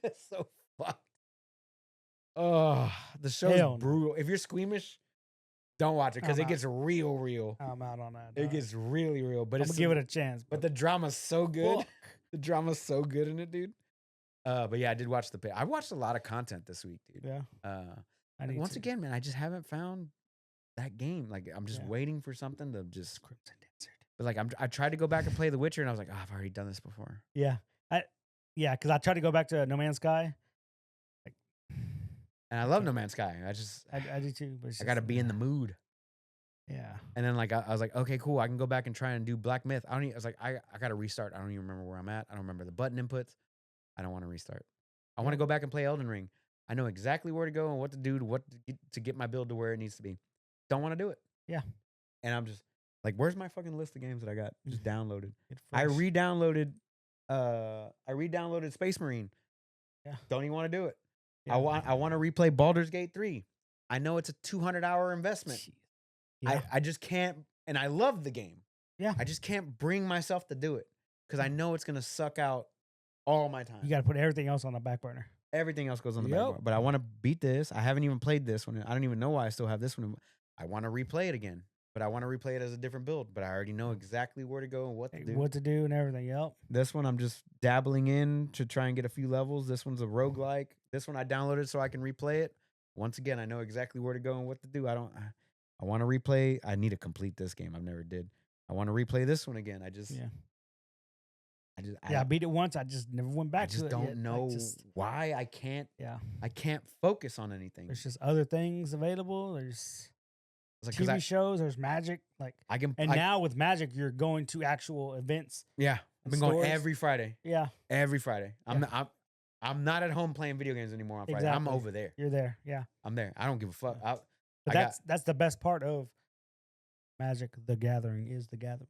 it's so fucked. Oh, the show's Hell no. brutal. If you're squeamish, don't watch it because I'm it out. gets real. I'm out on that. It gets really real. But I'm gonna give it a chance. but the drama's so good. fuck. The drama's so good in it, dude. But yeah, I did watch I watched a lot of content this week, dude. Yeah. I need Once to. again, man, I just haven't found that game. Like, I'm just Yeah. waiting for something to just. Crimson Desert. But like, I tried to go back and play The Witcher, and I was like, oh, I've already done this before. Yeah. Because I tried to go back to No Man's Sky. Like, And I love No Man's Sky. I do too. But it's I got to just, be in the mood. Yeah. And then like I was like, okay, cool. I can go back and try and do Black Myth. I was like, I got to restart. I don't even remember where I'm at. I don't remember the button inputs. I don't want to restart. I want to go back and play Elden Ring. I know exactly where to go and what to do to get my build to where it needs to be. Don't want to do it. Yeah. And I'm just like, where's my fucking list of games that I got just downloaded? Get I fresh. re-downloaded Space Marine. Yeah. Don't even want to do it. Yeah. I want to replay Baldur's Gate 3. I know it's a 200-hour investment. Yeah. I just can't, and I love the game. Yeah. I just can't bring myself to do it because I know it's gonna suck out all my time. You got to put everything else on the back burner. Everything else goes on the back burner. But I want to beat this. I haven't even played this one. I don't even know why I still have this one. I want to replay it again, but I want to replay it as a different build. But I already know exactly where to go and what to do. What to do and everything. Yep. This one I'm just dabbling in to try and get a few levels. This one's a roguelike. This one I downloaded so I can replay it. Once again, I know exactly where to go and what to do. I want to replay. I need to complete this game. I've never did. I want to replay this one again. I beat it once. I just never went back to it. I just don't yet. know why I can't. Yeah. I can't focus on anything. There's just other things available. There's Like, TV shows. There's Magic. Like I can. now with Magic, you're going to actual events. Yeah, I've been going every Friday. Yeah. Every Friday. I'm not at home playing video games anymore on Friday. Exactly. I'm over there. You're there. Yeah. I'm there. I don't give a fuck. But that's the best part of Magic the Gathering is the gathering.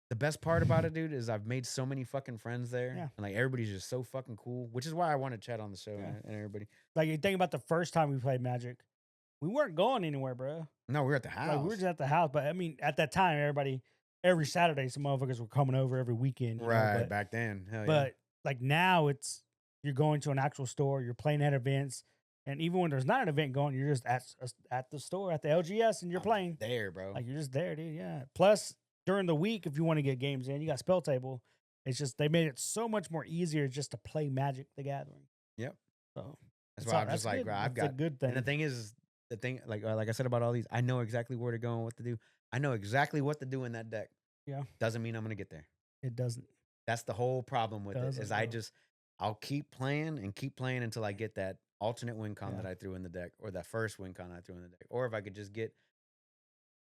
The best part about it, dude, is I've made so many fucking friends there. Yeah. And like everybody's just so fucking cool, which is why I want to chat on the show and everybody. Like you think about the first time we played Magic, we weren't going anywhere, bro. No, we were at the house. Like we were just at the house. But I mean, at that time, every Saturday, some motherfuckers were coming over every weekend. Right, back then. Hell yeah. But like now you're going to an actual store, you're playing at events. And even when there's not an event going, you're just at the store, at the LGS, and you're playing. There, bro. Like, you're just there, dude. Yeah. Plus, during the week, if you want to get games in, you got Spell Table. It's just, they made it so much more easier just to play Magic the Gathering. Yep. So, that's why I'm just like, good. bro, I've That's got. a good thing. And the thing is, like I said about all these, I know exactly where to go and what to do. I know exactly what to do in that deck. Yeah. Doesn't mean I'm going to get there. It doesn't. That's the whole problem with it, is I'll keep playing until I get that alternate win con that I threw in the deck, or that first win con I threw in the deck. Or if I could just get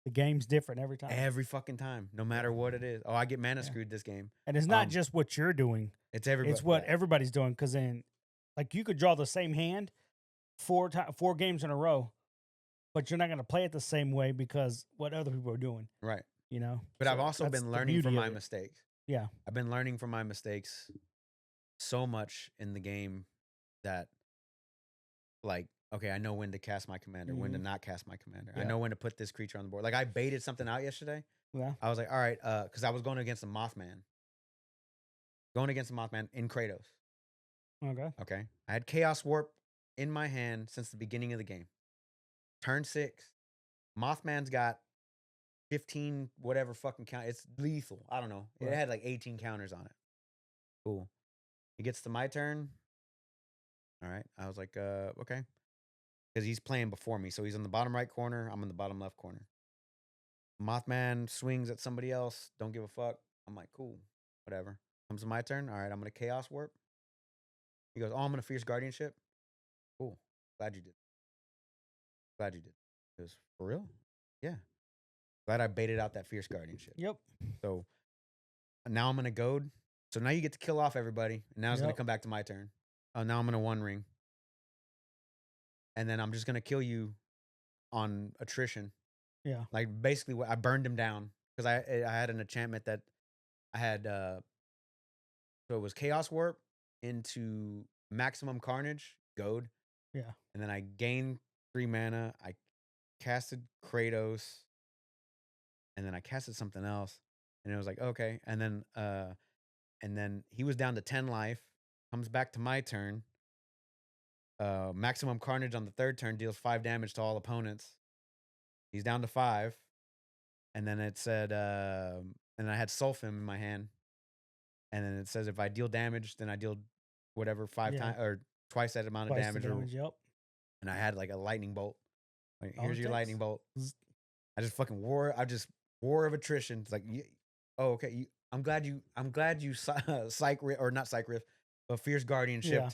the game's different every time. Every fucking time, no matter what it is. Oh, I get mana screwed this game. And it's not just what you're doing. It's everybody. It's what everybody's doing. Because then, like, you could draw the same hand 4 games in a row, but you're not going to play it the same way because what other people are doing. Right. You know? But I've also been learning from my mistakes. Yeah. I've been learning from my mistakes so much in the game that, like, okay, I know when to cast my commander, when to not cast my commander. I know when to put this creature on the board. Like, I baited something out yesterday. Yeah. I was like, all right, because I was going against the Mothman. Going against the Mothman in Kratos. Okay. Okay. I had Chaos Warp in my hand since the beginning of the game. Turn 6. Mothman's got 15 whatever fucking count. It's lethal. I don't know. It had like 18 counters on it. Cool. It gets to my turn. All right. I was like, okay. Because he's playing before me. So he's in the bottom right corner. I'm in the bottom left corner. Mothman swings at somebody else. Don't give a fuck. I'm like, cool. Whatever. Comes to my turn. All right. I'm going to Chaos Warp. He goes, oh, I'm going to Fierce Guardianship. Cool. Glad you did. Glad you did. He goes, for real? Yeah. Glad I baited out that Fierce Guardianship. Yep. So now I'm going to goad. So now you get to kill off everybody. And now it's going to Yep. come back to my turn. Oh, now I'm going to one ring. And then I'm just going to kill you on attrition. Yeah. Like basically what I burned him down because I had an enchantment that I had so it was Chaos Warp into Maximum Carnage, Goad, Yeah. and then I gained 3 mana. I casted Kratos, and then I casted something else, and it was like, okay. And then he was down to 10 life, comes back to my turn. Maximum Carnage on the third turn deals 5 damage to all opponents. He's down to 5. And then it said, and I had Sulfim in my hand. And then it says if I deal damage, then I deal whatever 5 Yeah. times or twice that amount of Twice the damage. damage. Yep. And I had like a lightning bolt. Like, All here's it your takes. lightning bolt. Zzz. I just fucking war of attrition. It's like, oh, okay. I'm glad you psych or not psych riff, but fierce guardianship. Yeah.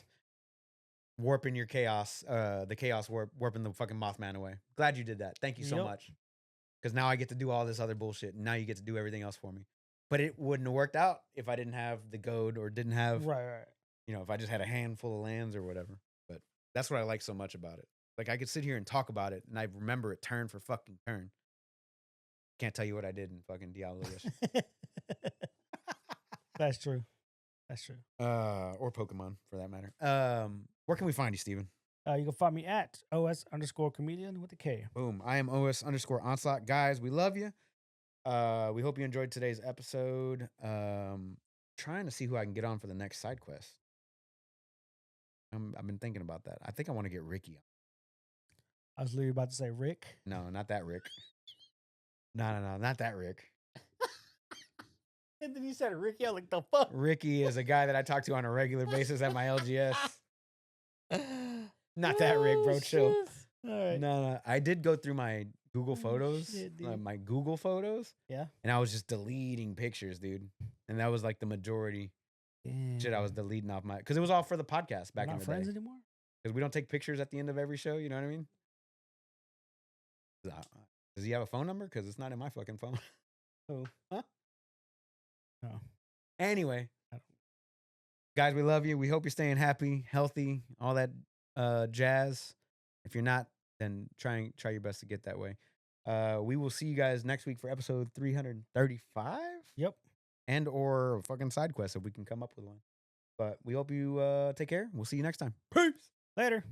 Warping your chaos, the chaos warping the fucking Mothman away. Glad you did that. Thank you so Yep. much. Because now I get to do all this other bullshit. And now you get to do everything else for me. But it wouldn't have worked out if I didn't have the goad or didn't have, Right. if I just had a handful of lands or whatever. But that's what I like so much about it. Like I could sit here and talk about it and I remember it turn for fucking turn. Can't tell you what I did in fucking Diablo yesterday. That's true. That's true. Or Pokemon for that matter. Where can we find you, Steven? You can find me at OS_comedian with a K. Boom. I am OS_onslaught. Guys, we love you. We hope you enjoyed today's episode. Trying to see who I can get on for the next side quest. I've been thinking about that. I think I want to get Ricky on. I was literally about to say Rick. No, not that Rick. No, not that Rick. And then you said Ricky. I was like, the fuck? Ricky is a guy that I talk to on a regular basis at my LGS. Not that Rick, bro. Chill. Shit. All right. No. I did go through my Google Photos. shit, dude. My Google Photos. Yeah. And I was just deleting pictures, dude. And that was like the majority shit I was deleting off my, because it was all for the podcast back We're in not the friends day. anymore? Because we don't take pictures at the end of every show. You know what I mean? Does he have a phone number? Because it's not in my fucking phone. Oh. Huh? No. Anyway, I don't- guys, we love you. We hope you're staying happy, healthy, all that jazz. If you're not, then try your best to get that way. We will see you guys next week for episode 335. Yep. And or a fucking side quest if we can come up with one. But we hope you take care. We'll see you next time. Peace. Later.